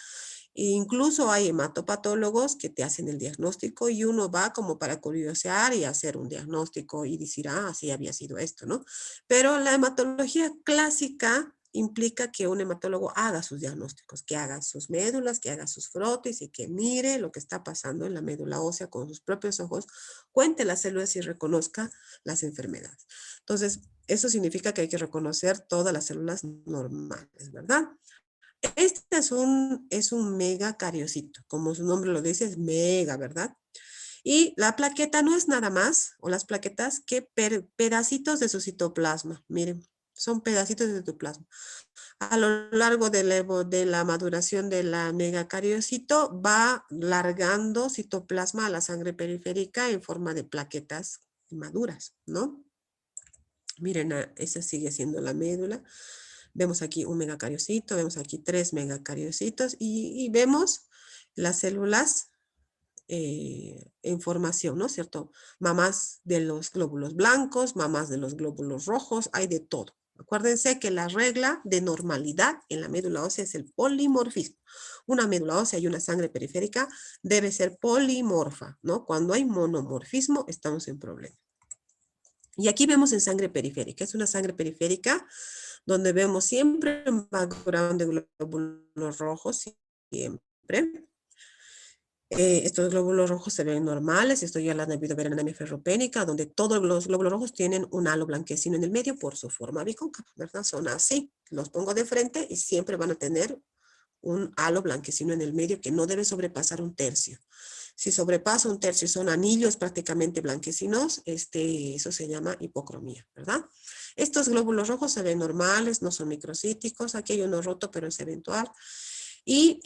E incluso hay hematopatólogos que te hacen el diagnóstico y uno va como para curiosear y hacer un diagnóstico y decir, ah, sí había sido esto, ¿no? Pero la hematología clásica implica que un hematólogo haga sus diagnósticos, que haga sus médulas, que haga sus frotis y que mire lo que está pasando en la médula ósea con sus propios ojos, cuente las células y reconozca las enfermedades. Entonces, eso significa que hay que reconocer todas las células normales, ¿verdad? Este es un megacariocito, como su nombre lo dice, es mega, ¿verdad? Y la plaqueta no es nada más, o las plaquetas, que pedacitos de su citoplasma. Miren, son pedacitos de tu plasma. A lo largo de la maduración de la megacariocito va largando citoplasma a la sangre periférica en forma de plaquetas maduras, ¿no? Miren, esa sigue siendo la médula. Vemos aquí un megacariocito, vemos aquí 3 megacariocitos y vemos las células en formación, ¿no es cierto? Mamás de los glóbulos blancos, mamás de los glóbulos rojos, hay de todo. Acuérdense que la regla de normalidad en la médula ósea es el polimorfismo. Una médula ósea y una sangre periférica debe ser polimorfa, ¿no? Cuando hay monomorfismo, estamos en problema. Y aquí vemos en sangre periférica. Es una sangre periférica donde vemos siempre un background de glóbulos rojos, siempre. Estos glóbulos rojos se ven normales. Esto ya la han debido ver en anemia ferropénica, donde todos los glóbulos rojos tienen un halo blanquecino en el medio por su forma bicóncava, ¿verdad? Son así. Los pongo de frente y siempre van a tener un halo blanquecino en el medio que no debe sobrepasar 1/3. Si sobrepasa 1/3 son anillos prácticamente blanquecinos, eso se llama hipocromía, ¿verdad? Estos glóbulos rojos se ven normales, no son microcíticos. Aquí hay uno roto, pero es eventual. Y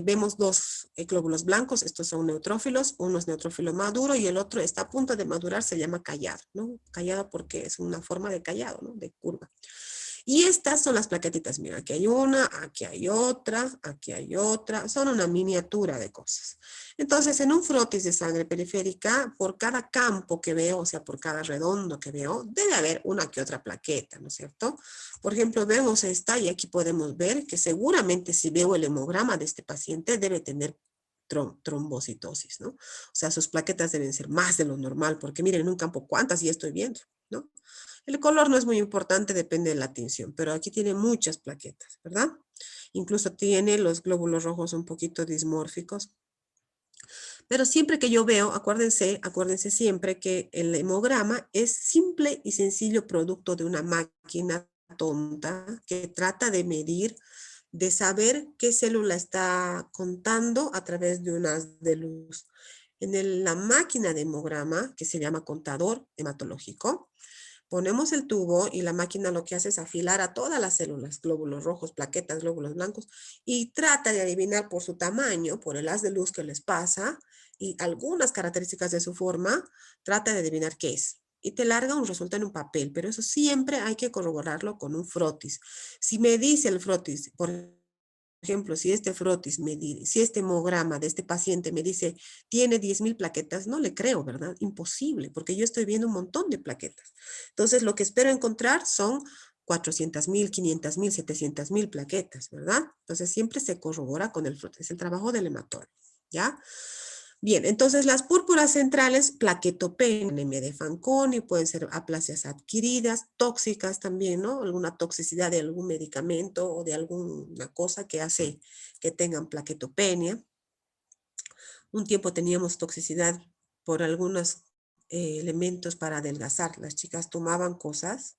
vemos dos glóbulos blancos. Estos son neutrófilos. Uno es neutrófilo maduro y el otro está a punto de madurar. Se llama callado, ¿no? Callado porque es una forma de callado, ¿no? De curva. Y estas son las plaquetitas. Mira, aquí hay una, aquí hay otra, aquí hay otra. Son una miniatura de cosas. Entonces, en un frotis de sangre periférica, por cada campo que veo, o sea, por cada redondo que veo, debe haber una que otra plaqueta, ¿no es cierto? Por ejemplo, vemos esta y aquí podemos ver que seguramente si veo el hemograma de este paciente debe tener trombocitosis, ¿no? O sea, sus plaquetas deben ser más de lo normal, porque miren en un campo cuántas ya estoy viendo, ¿no? El color no es muy importante, depende de la tinción, pero aquí tiene muchas plaquetas, ¿verdad? Incluso tiene los glóbulos rojos un poquito dismórficos. Pero siempre que yo veo, acuérdense siempre que el hemograma es simple y sencillo producto de una máquina tonta que trata de medir, de saber qué célula está contando a través de un haz de luz. La máquina de hemograma, que se llama contador hematológico, ponemos el tubo y la máquina lo que hace es afilar a todas las células, glóbulos rojos, plaquetas, glóbulos blancos, y trata de adivinar por su tamaño, por el haz de luz que les pasa, y algunas características de su forma, trata de adivinar qué es. Y te larga un resultado en un papel, pero eso siempre hay que corroborarlo con un frotis. Si me dice el frotis, por ejemplo, si este frotis, si este hemograma de este paciente me dice tiene 10,000 plaquetas, no le creo, ¿verdad? Imposible, porque yo estoy viendo un montón de plaquetas. Entonces, lo que espero encontrar son 400,000, 500,000, 700,000 plaquetas, ¿verdad? Entonces, siempre se corrobora con el frotis, es el trabajo del hematólogo, ¿ya? Bien, entonces las púrpuras centrales, plaquetopenia, anemia de Fanconi, pueden ser aplasias adquiridas, tóxicas también, ¿no? Alguna toxicidad de algún medicamento o de alguna cosa que hace que tengan plaquetopenia. Un tiempo teníamos toxicidad por algunos elementos para adelgazar. Las chicas tomaban cosas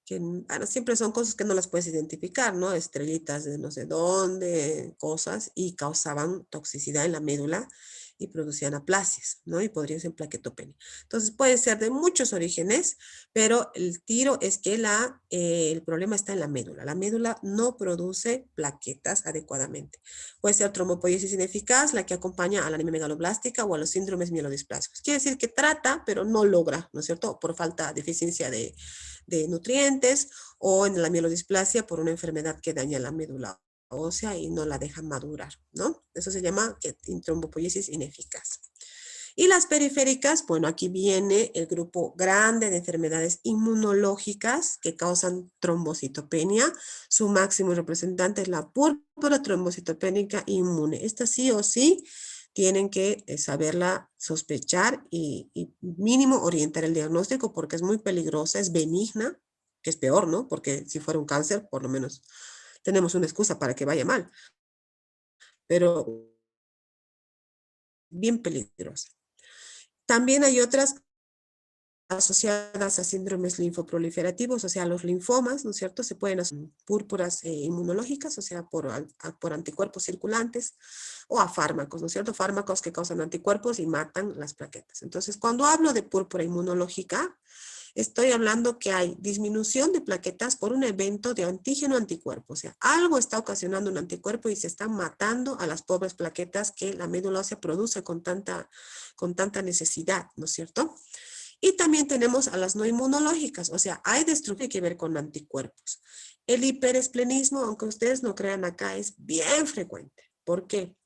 que, bueno, siempre son cosas que no las puedes identificar, ¿no? Estrellitas de no sé dónde, cosas, y causaban toxicidad en la médula y producían aplasias, ¿no? Y podrían ser plaquetopenia. Entonces puede ser de muchos orígenes, pero el tiro es que el problema está en la médula. La médula no produce plaquetas adecuadamente. Puede ser trombopoiesis ineficaz, la que acompaña a la anemia megaloblástica o a los síndromes mielodisplasicos. Quiere decir que trata, pero no logra, ¿no es cierto? Por falta, deficiencia de nutrientes, o en la mielodisplasia por una enfermedad que daña la médula ósea y no la deja madurar, ¿no? Eso se llama trombopoiesis ineficaz. Y las periféricas, bueno, aquí viene el grupo grande de enfermedades inmunológicas que causan trombocitopenia. Su máximo representante es la púrpura trombocitopénica inmune. Esta sí o sí tienen que saberla sospechar y mínimo orientar el diagnóstico porque es muy peligrosa, es benigna, que es peor, ¿no? Porque si fuera un cáncer, por lo menos tenemos una excusa para que vaya mal, pero bien peligrosa. También hay otras asociadas a síndromes linfoproliferativos, o sea, los linfomas, ¿no es cierto? Se pueden hacer púrpuras inmunológicas, o sea, por anticuerpos circulantes, o a fármacos, ¿no es cierto? Fármacos que causan anticuerpos y matan las plaquetas. Entonces, cuando hablo de púrpura inmunológica, estoy hablando que hay disminución de plaquetas por un evento de antígeno-anticuerpo. O sea, algo está ocasionando un anticuerpo y se están matando a las pobres plaquetas que la médula ósea produce con tanta necesidad, ¿no es cierto? Y también tenemos a las no inmunológicas, o sea, hay destrucción que tiene que ver con anticuerpos. El hiperesplenismo, aunque ustedes no crean acá, es bien frecuente. ¿Por qué?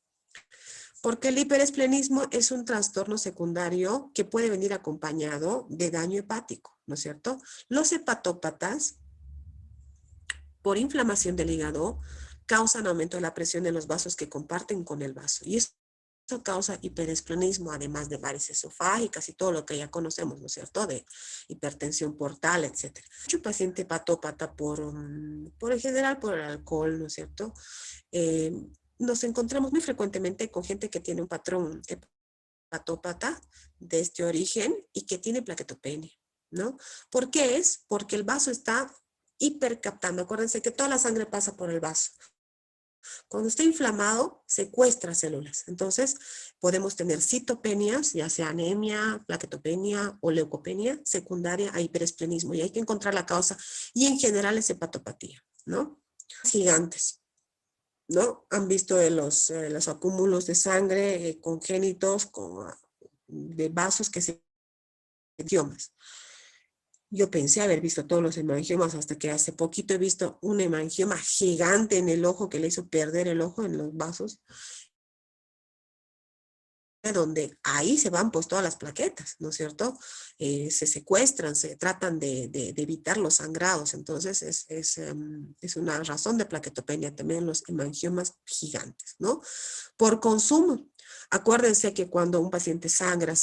Porque el hiperesplenismo es un trastorno secundario que puede venir acompañado de daño hepático, ¿no es cierto? Los hepatópatas, por inflamación del hígado, causan aumento de la presión en los vasos que comparten con el vaso. Y eso causa hiperesplenismo, además de varices esofágicas y todo lo que ya conocemos, ¿no es cierto? De hipertensión portal, etc. Mucho paciente hepatópata por en general por el alcohol, ¿no es cierto? Nos encontramos muy frecuentemente con gente que tiene un patrón hepatópata de este origen y que tiene plaquetopenia, ¿no? ¿Por qué es? Porque el vaso está hipercaptando. Acuérdense que toda la sangre pasa por el vaso. Cuando está inflamado, secuestra células. Entonces, podemos tener citopenias, ya sea anemia, plaquetopenia o leucopenia secundaria a hiperesplenismo. Y hay que encontrar la causa. Y en general es hepatopatía, ¿no? Gigantes, ¿no? Han visto los acúmulos de sangre congénitos de vasos que se hemangiomas. Yo pensé haber visto todos los hemangiomas hasta que hace poquito he visto un hemangioma gigante en el ojo que le hizo perder el ojo en los vasos, donde ahí se van pues todas las plaquetas, ¿no es cierto? Se secuestran, se tratan de evitar los sangrados, entonces es una razón de plaquetopenia también los hemangiomas gigantes, ¿no? Por consumo. Acuérdense que cuando un paciente sangra,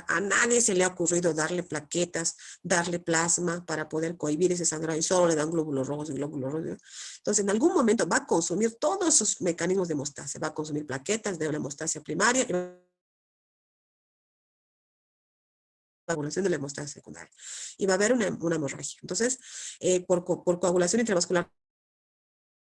a nadie se le ha ocurrido darle plaquetas, darle plasma para poder cohibir ese sangrado y solo le dan glóbulos rojos y glóbulos rojos. Entonces, en algún momento va a consumir todos esos mecanismos de hemostasia, va a consumir plaquetas de la hemostasia primaria y la coagulación de la hemostasia secundaria. Y va a haber una hemorragia. Entonces, por coagulación intravascular,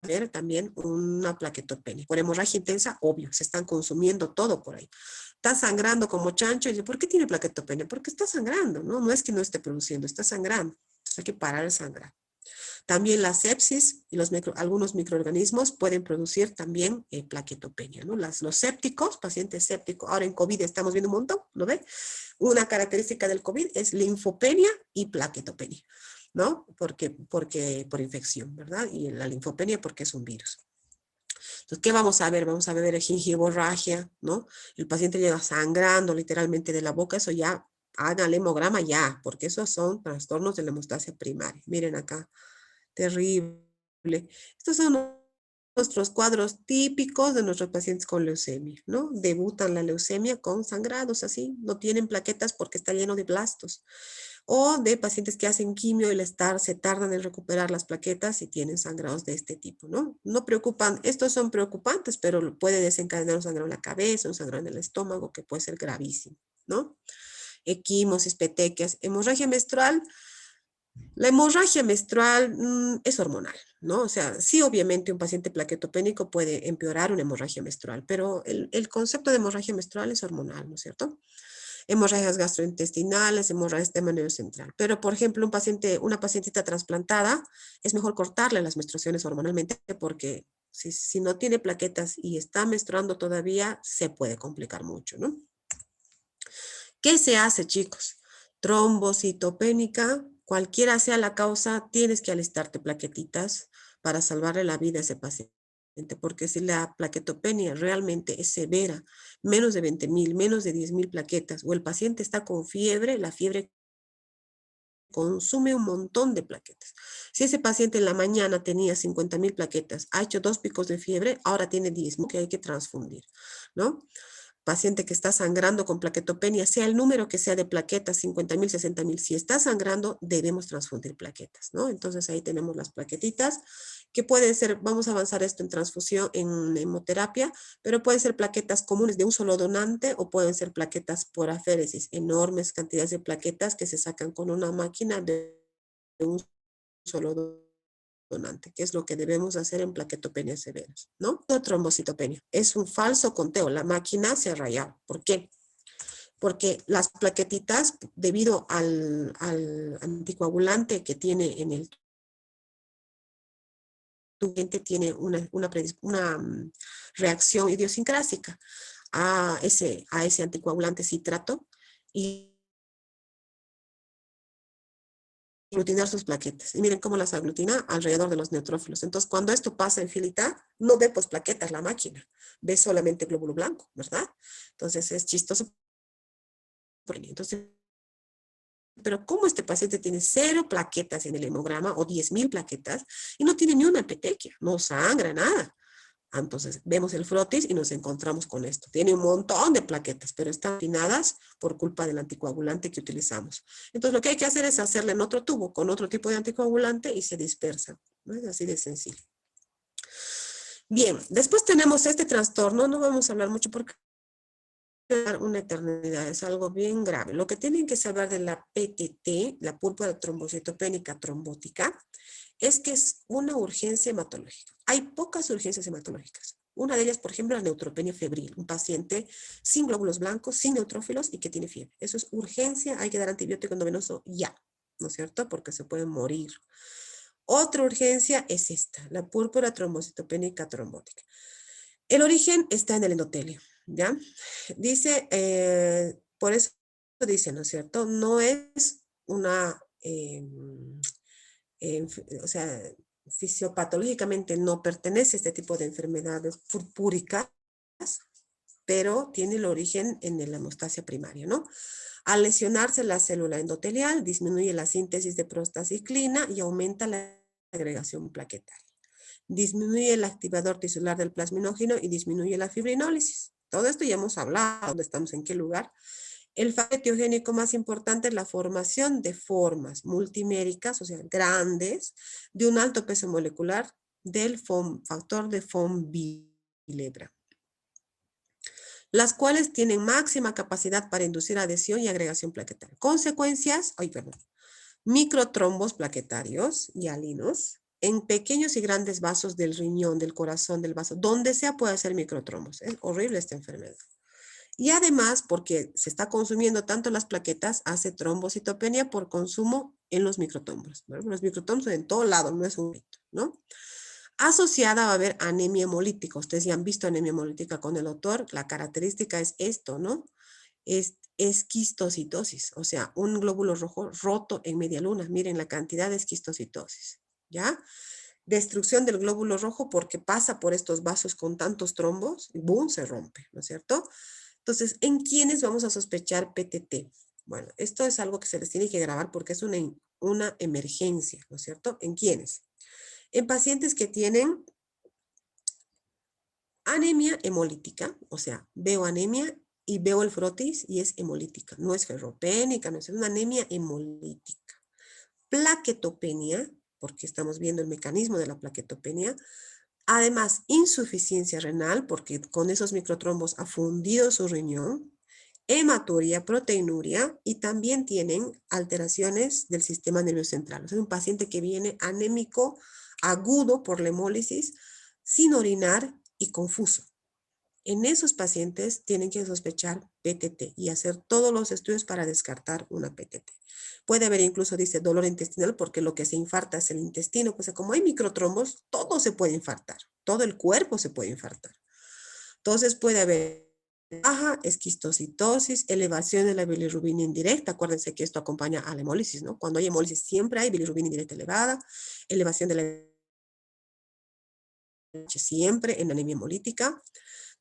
ver también una plaquetopenia. Por hemorragia intensa, obvio, se están consumiendo todo por ahí. Está sangrando como chancho y dice, ¿por qué tiene plaquetopenia? Porque está sangrando, ¿no? No es que no esté produciendo, está sangrando. Entonces hay que parar el sangrado. También la sepsis y algunos microorganismos pueden producir también plaquetopenia, ¿no? Los sépticos, pacientes sépticos, ahora en COVID estamos viendo un montón, ¿no ve? Una característica del COVID es linfopenia y plaquetopenia, ¿no? Por infección, ¿verdad? Y la linfopenia porque es un virus. Entonces, ¿qué vamos a ver? Vamos a ver gingivorragia, ¿no? El paciente llega sangrando literalmente de la boca, eso ya, hagan el hemograma ya, porque esos son trastornos de la hemostasia primaria. Miren acá, terrible. Estos son nuestros cuadros típicos de nuestros pacientes con leucemia, ¿no? Debutan la leucemia con sangrados así, no tienen plaquetas porque está lleno de blastos. O de pacientes que hacen quimio y se tardan en recuperar las plaquetas y tienen sangrados de este tipo, ¿no? No preocupan, estos son preocupantes, pero puede desencadenar un sangrado en la cabeza, un sangrado en el estómago, que puede ser gravísimo, ¿no? Equimosis, petequias, hemorragia menstrual. La hemorragia menstrual es hormonal, ¿no? O sea, sí, obviamente un paciente plaquetopénico puede empeorar una hemorragia menstrual, pero el concepto de hemorragia menstrual es hormonal, ¿no es cierto? Hemorragias gastrointestinales, hemorragias de nervio central. Pero, por ejemplo, una pacientita trasplantada, es mejor cortarle las menstruaciones hormonalmente porque si no tiene plaquetas y está menstruando todavía, se puede complicar mucho, ¿no? ¿Qué se hace, chicos? Trombocitopénica, cualquiera sea la causa, tienes que alistarte plaquetitas para salvarle la vida a ese paciente, porque si la plaquetopenia realmente es severa, menos de 20,000, menos de 10,000 plaquetas, o el paciente está con fiebre, la fiebre consume un montón de plaquetas. Si ese paciente en la mañana tenía 50,000 plaquetas, ha hecho 2 picos de fiebre, ahora tiene 10,000 que hay que transfundir, ¿no? Paciente que está sangrando con plaquetopenia, sea el número que sea de plaquetas, 50,000, 60,000, si está sangrando, debemos transfundir plaquetas, ¿no? Entonces ahí tenemos las plaquetitas, que pueden ser, vamos a avanzar esto en transfusión, en hemoterapia, pero pueden ser plaquetas comunes de un solo donante o pueden ser plaquetas por aféresis, enormes cantidades de plaquetas que se sacan con una máquina de un solo donante, que es lo que debemos hacer en plaquetopenias severas, ¿no? O trombocitopenia. Es un falso conteo, la máquina se ha rayado. ¿Por qué? Porque las plaquetitas, debido al anticoagulante que tiene en el tubiente, tiene una reacción idiosincrásica a ese anticoagulante citrato y aglutinar sus plaquetas. Y miren cómo las aglutina alrededor de los neutrófilos. Entonces, cuando esto pasa en filita, no ve pues plaquetas la máquina, ve solamente glóbulo blanco, ¿verdad? Entonces, es chistoso. Entonces, pero ¿cómo este paciente tiene 0 plaquetas en el hemograma o 10,000 plaquetas y no tiene ni una petequia, no sangra nada? Entonces, vemos el frotis y nos encontramos con esto. Tiene un montón de plaquetas, pero están afinadas por culpa del anticoagulante que utilizamos. Entonces, lo que hay que hacer es hacerle en otro tubo con otro tipo de anticoagulante y se dispersa. ¿No? Es así de sencillo. Bien, después tenemos este trastorno. No vamos a hablar mucho porque una eternidad, es algo bien grave. Lo que tienen que saber de la PTT, la púrpura trombocitopénica trombótica, es que es una urgencia hematológica. Hay pocas urgencias hematológicas. Una de ellas, por ejemplo, la neutropenia febril, un paciente sin glóbulos blancos, sin neutrófilos y que tiene fiebre. Eso es urgencia, hay que dar antibiótico endovenoso ya, ¿no es cierto? Porque se puede morir. Otra urgencia es esta, la púrpura trombocitopénica trombótica. El origen está en el endotelio, ¿ya? Dice, por eso dice, ¿no es cierto? No es una, o sea, fisiopatológicamente no pertenece a este tipo de enfermedades purpúricas, pero tiene el origen en la hemostasia primaria, ¿no? Al lesionarse la célula endotelial, disminuye la síntesis de prostaciclina y aumenta la agregación plaquetaria. Disminuye el activador tisular del plasminógeno y disminuye la fibrinólisis. Todo esto ya hemos hablado, ¿dónde estamos, en qué lugar? El factor etiogénico más importante es la formación de formas multiméricas, o sea, grandes, de un alto peso molecular del factor de von Willebrand, las cuales tienen máxima capacidad para inducir adhesión y agregación plaquetaria. Consecuencias, microtrombos plaquetarios y alinos en pequeños y grandes vasos del riñón, del corazón, del vaso, donde sea puede hacer microtrombos. Es horrible esta enfermedad. Y además, porque se está consumiendo tanto las plaquetas, hace trombocitopenia por consumo en los microtrombos. ¿No? Los microtrombos en todo lado, no es un mito, ¿no? Asociada va a haber anemia hemolítica. Ustedes ya han visto anemia hemolítica con el autor. La característica es esto, ¿no? Es esquistocitosis, o sea, un glóbulo rojo roto en media luna. Miren la cantidad de esquistocitosis, ¿ya? Destrucción del glóbulo rojo porque pasa por estos vasos con tantos trombos y ¡boom! Se rompe, ¿no es cierto? Entonces, ¿en quiénes vamos a sospechar PTT? Bueno, esto es algo que se les tiene que grabar porque es una emergencia, ¿no es cierto? ¿En quiénes? En pacientes que tienen anemia hemolítica, o sea, veo anemia y veo el frotis y es hemolítica, no es ferropénica, no es una anemia hemolítica. Plaquetopenia, porque estamos viendo el mecanismo de la plaquetopenia. Además, insuficiencia renal, porque con esos microtrombos ha fundido su riñón. Hematuria, proteinuria y también tienen alteraciones del sistema nervioso central. Es un paciente que viene anémico, agudo por la hemólisis, sin orinar y confuso. En esos pacientes tienen que sospechar PTT y hacer todos los estudios para descartar una PTT. Puede haber incluso, dice, dolor intestinal porque lo que se infarta es el intestino. Pues como hay microtrombos, todo se puede infartar. Todo el cuerpo se puede infartar. Entonces puede haber baja esquistocitosis, elevación de la bilirrubina indirecta. Acuérdense que esto acompaña a la hemólisis, ¿no? Cuando hay hemólisis siempre hay bilirrubina indirecta elevada, elevación de la siempre en anemia hemolítica,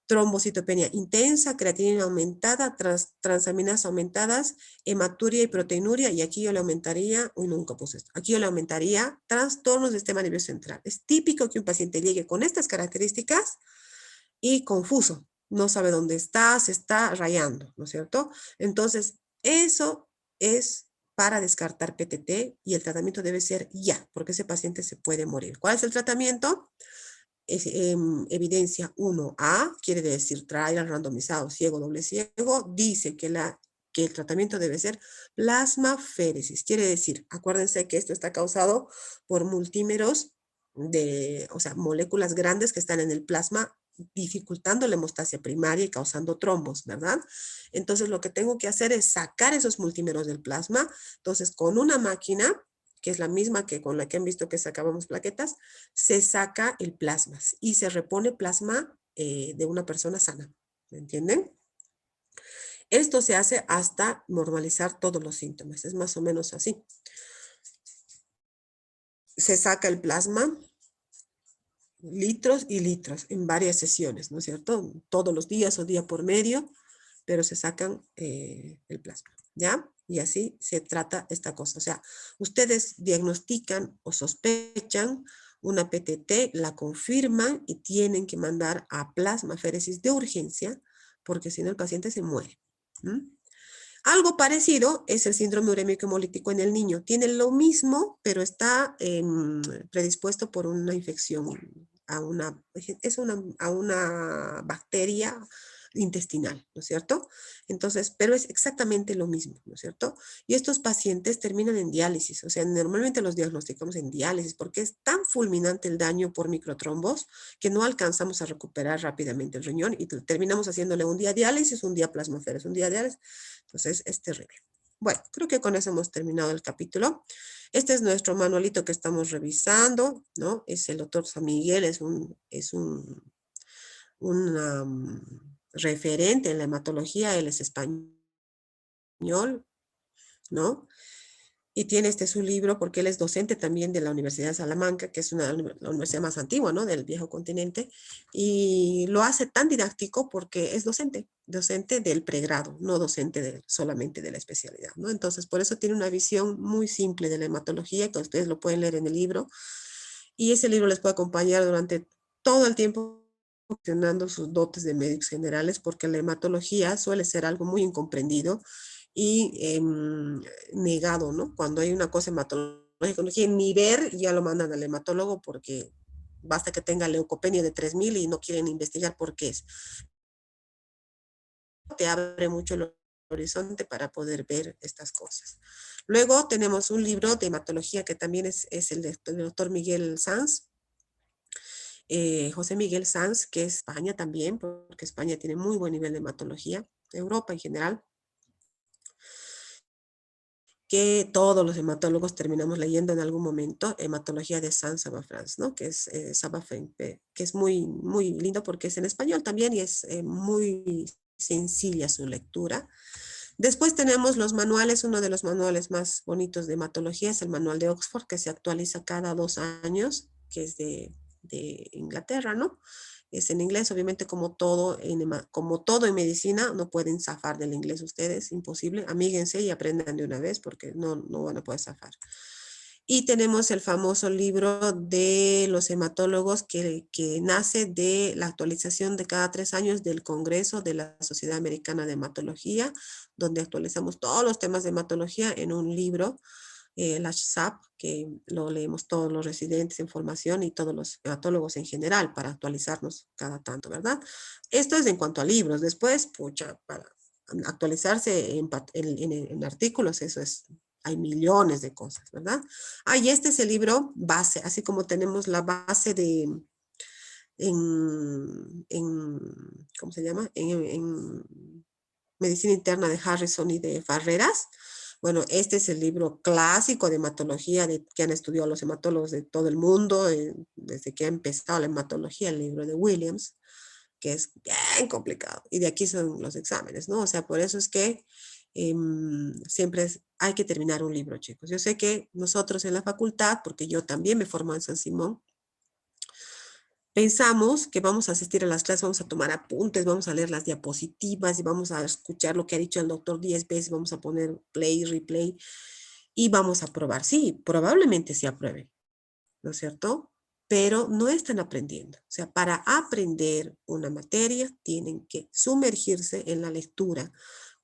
trombocitopenia intensa, creatinina aumentada, transaminasas aumentadas, hematuria y proteinuria, y aquí yo le aumentaría, nunca puse esto, aquí yo le aumentaría trastornos del sistema nervioso central. Es típico que un paciente llegue con estas características y confuso, no sabe dónde está, se está rayando, ¿no es cierto? Entonces, eso es para descartar PTT y el tratamiento debe ser ya, porque ese paciente se puede morir. ¿Cuál es el tratamiento? Es, evidencia 1A, quiere decir trial randomizado, ciego, doble ciego, dice que el tratamiento debe ser plasmaféresis. Quiere decir, acuérdense que esto está causado por multímeros o sea, moléculas grandes que están en el plasma dificultando la hemostasia primaria y causando trombos, ¿verdad? Entonces lo que tengo que hacer es sacar esos multímeros del plasma. Entonces con una máquina, que es la misma que con la que han visto que sacábamos plaquetas, se saca el plasma y se repone plasma de una persona sana. ¿Me entienden? Esto se hace hasta normalizar todos los síntomas. Es más o menos así. Se saca el plasma, litros y litros, en varias sesiones, ¿no es cierto? Todos los días o día por medio, pero se sacan el plasma, ¿ya? Y así se trata esta cosa. O sea, ustedes diagnostican o sospechan una PTT, la confirman y tienen que mandar a plasmaféresis de urgencia, porque si no el paciente se muere. Algo parecido es el síndrome urémico hemolítico en el niño. Tiene lo mismo, pero está predispuesto por una infección a una bacteria, intestinal, ¿no es cierto? Entonces, pero es exactamente lo mismo, ¿no es cierto? Y estos pacientes terminan en diálisis, o sea, normalmente los diagnosticamos en diálisis porque es tan fulminante el daño por microtrombos que no alcanzamos a recuperar rápidamente el riñón y terminamos haciéndole un día diálisis, un día plasmaférez, un día diálisis. Entonces, es terrible. Bueno, creo que con eso hemos terminado el capítulo. Este es nuestro manualito que estamos revisando, ¿no? Es el doctor San Miguel, un referente en la hematología, él es español, ¿no? Y tiene su libro porque él es docente también de la Universidad de Salamanca, que es la universidad más antigua, ¿no? Del viejo continente, y lo hace tan didáctico porque es docente del pregrado, no docente solamente de la especialidad, ¿no? Entonces, por eso tiene una visión muy simple de la hematología, que ustedes lo pueden leer en el libro, y ese libro les puede acompañar durante todo el tiempo funcionando sus dotes de médicos generales, porque la hematología suele ser algo muy incomprendido y negado, ¿no? Cuando hay una cosa hematológica, no quieren ni ver, ya lo mandan al hematólogo porque basta que tenga leucopenia de 3000 y no quieren investigar por qué es. Te abre mucho el horizonte para poder ver estas cosas. Luego tenemos un libro de hematología que también es el del doctor Miguel Sanz, José Miguel Sanz, que es España también, porque España tiene muy buen nivel de hematología, Europa en general, que todos los hematólogos terminamos leyendo en algún momento, Hematología de Saint-Sabafrance, ¿no? Que es que es muy, muy lindo porque es en español también y es muy sencilla su lectura. Después tenemos los manuales, uno de los manuales más bonitos de hematología es el manual de Oxford, que se actualiza cada 2 años, que es de Inglaterra, ¿no? Es en inglés, obviamente como todo en medicina, no pueden zafar del inglés ustedes, imposible. Amíguense y aprendan de una vez porque no van a poder zafar. Y tenemos el famoso libro de los hematólogos que nace de la actualización de cada 3 años del Congreso de la Sociedad Americana de Hematología, donde actualizamos todos los temas de hematología en un libro, la SAP, que lo leemos todos los residentes en formación y todos los hematólogos en general para actualizarnos cada tanto, ¿verdad? Esto es en cuanto a libros. Después, pucha, para actualizarse en artículos, hay millones de cosas, ¿verdad? Y este es el libro base, así como tenemos la base ¿cómo se llama? En Medicina Interna de Harrison y de Farreras. Bueno, este es el libro clásico de hematología que han estudiado los hematólogos de todo el mundo, desde que ha empezado la hematología, el libro de Williams, que es bien complicado. Y de aquí son los exámenes, ¿no? O sea, por eso es que siempre hay que terminar un libro, chicos. Yo sé que nosotros en la facultad, porque yo también me formo en San Simón, pensamos que vamos a asistir a las clases, vamos a tomar apuntes, vamos a leer las diapositivas y vamos a escuchar lo que ha dicho el doctor 10 veces, vamos a poner play, replay y vamos a probar. Sí, probablemente sí apruebe, ¿no es cierto? Pero no están aprendiendo. O sea, para aprender una materia tienen que sumergirse en la lectura,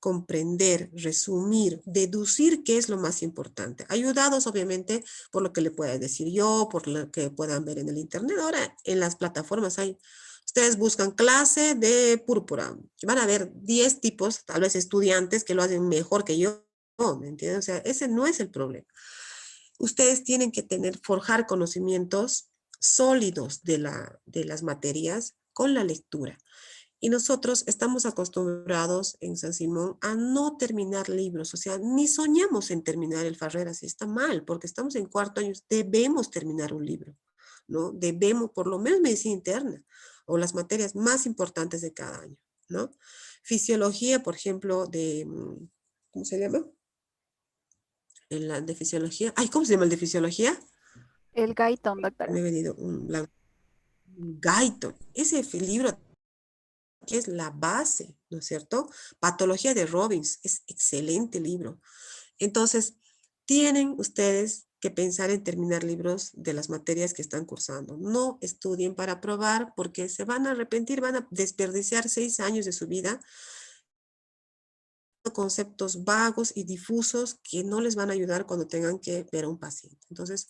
comprender, resumir, deducir qué es lo más importante. Ayudados, obviamente, por lo que le pueda decir yo, por lo que puedan ver en el internet. Ahora, en las plataformas ustedes buscan clase de púrpura. Van a ver 10 tipos, tal vez estudiantes, que lo hacen mejor que yo. ¿Me entienden? O sea, ese no es el problema. Ustedes tienen que forjar conocimientos sólidos de las materias con la lectura. Y nosotros estamos acostumbrados en San Simón a no terminar libros, o sea, ni soñamos en terminar el Farreras, y está mal, porque estamos en 4 año, debemos terminar un libro, ¿no? Debemos, por lo menos medicina interna, o las materias más importantes de cada año, ¿no? Fisiología, por ejemplo, ¿cómo se llama? En la de fisiología. Ay, ¿cómo se llama el de fisiología? El Gaiton, Me doctora. he venido un blanco. Guyton. Ese libro que es la base, ¿no es cierto? Patología de Robbins. Es excelente libro. Entonces, tienen ustedes que pensar en terminar libros de las materias que están cursando. No estudien para probar porque se van a arrepentir, van a desperdiciar 6 años de su vida conceptos vagos y difusos que no les van a ayudar cuando tengan que ver a un paciente. Entonces,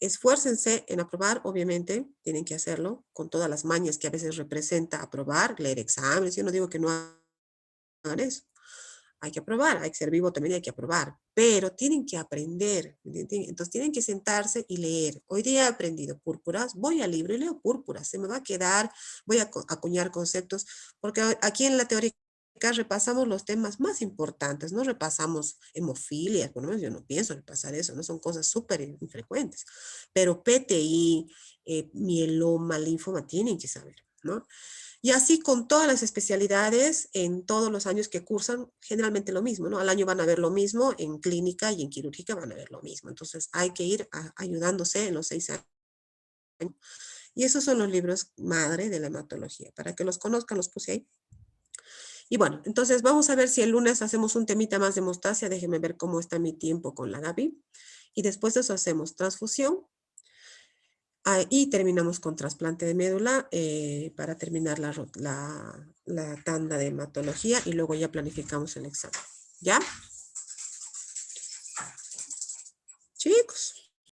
esfuércense en aprobar, obviamente, tienen que hacerlo con todas las mañas que a veces representa aprobar, leer exámenes. Yo no digo que no hagan eso. Hay que aprobar, hay que ser vivo también, hay que aprobar, pero tienen que aprender. Entonces tienen que sentarse y leer. Hoy día he aprendido púrpuras, voy al libro y leo púrpuras, se me va a quedar, voy a acuñar conceptos, porque aquí en la teoría repasamos los temas más importantes, no repasamos hemofilia, por lo menos yo no pienso repasar eso, no son cosas súper infrecuentes, pero PTI, mieloma, linfoma, tienen que saber, ¿no? Y así con todas las especialidades en todos los años que cursan, generalmente lo mismo, ¿no? Al año van a ver lo mismo, en clínica y en quirúrgica van a ver lo mismo. Entonces hay que ir ayudándose en los 6 años. Y esos son los libros madre de la hematología. Para que los conozcan, los puse ahí. Y bueno, entonces vamos a ver si el lunes hacemos un temita más de hemostasia. Déjenme ver cómo está mi tiempo con la Gaby. Y después de eso hacemos transfusión. Y terminamos con trasplante de médula para terminar la tanda de hematología y luego ya planificamos el examen. ¿Ya? Chicos.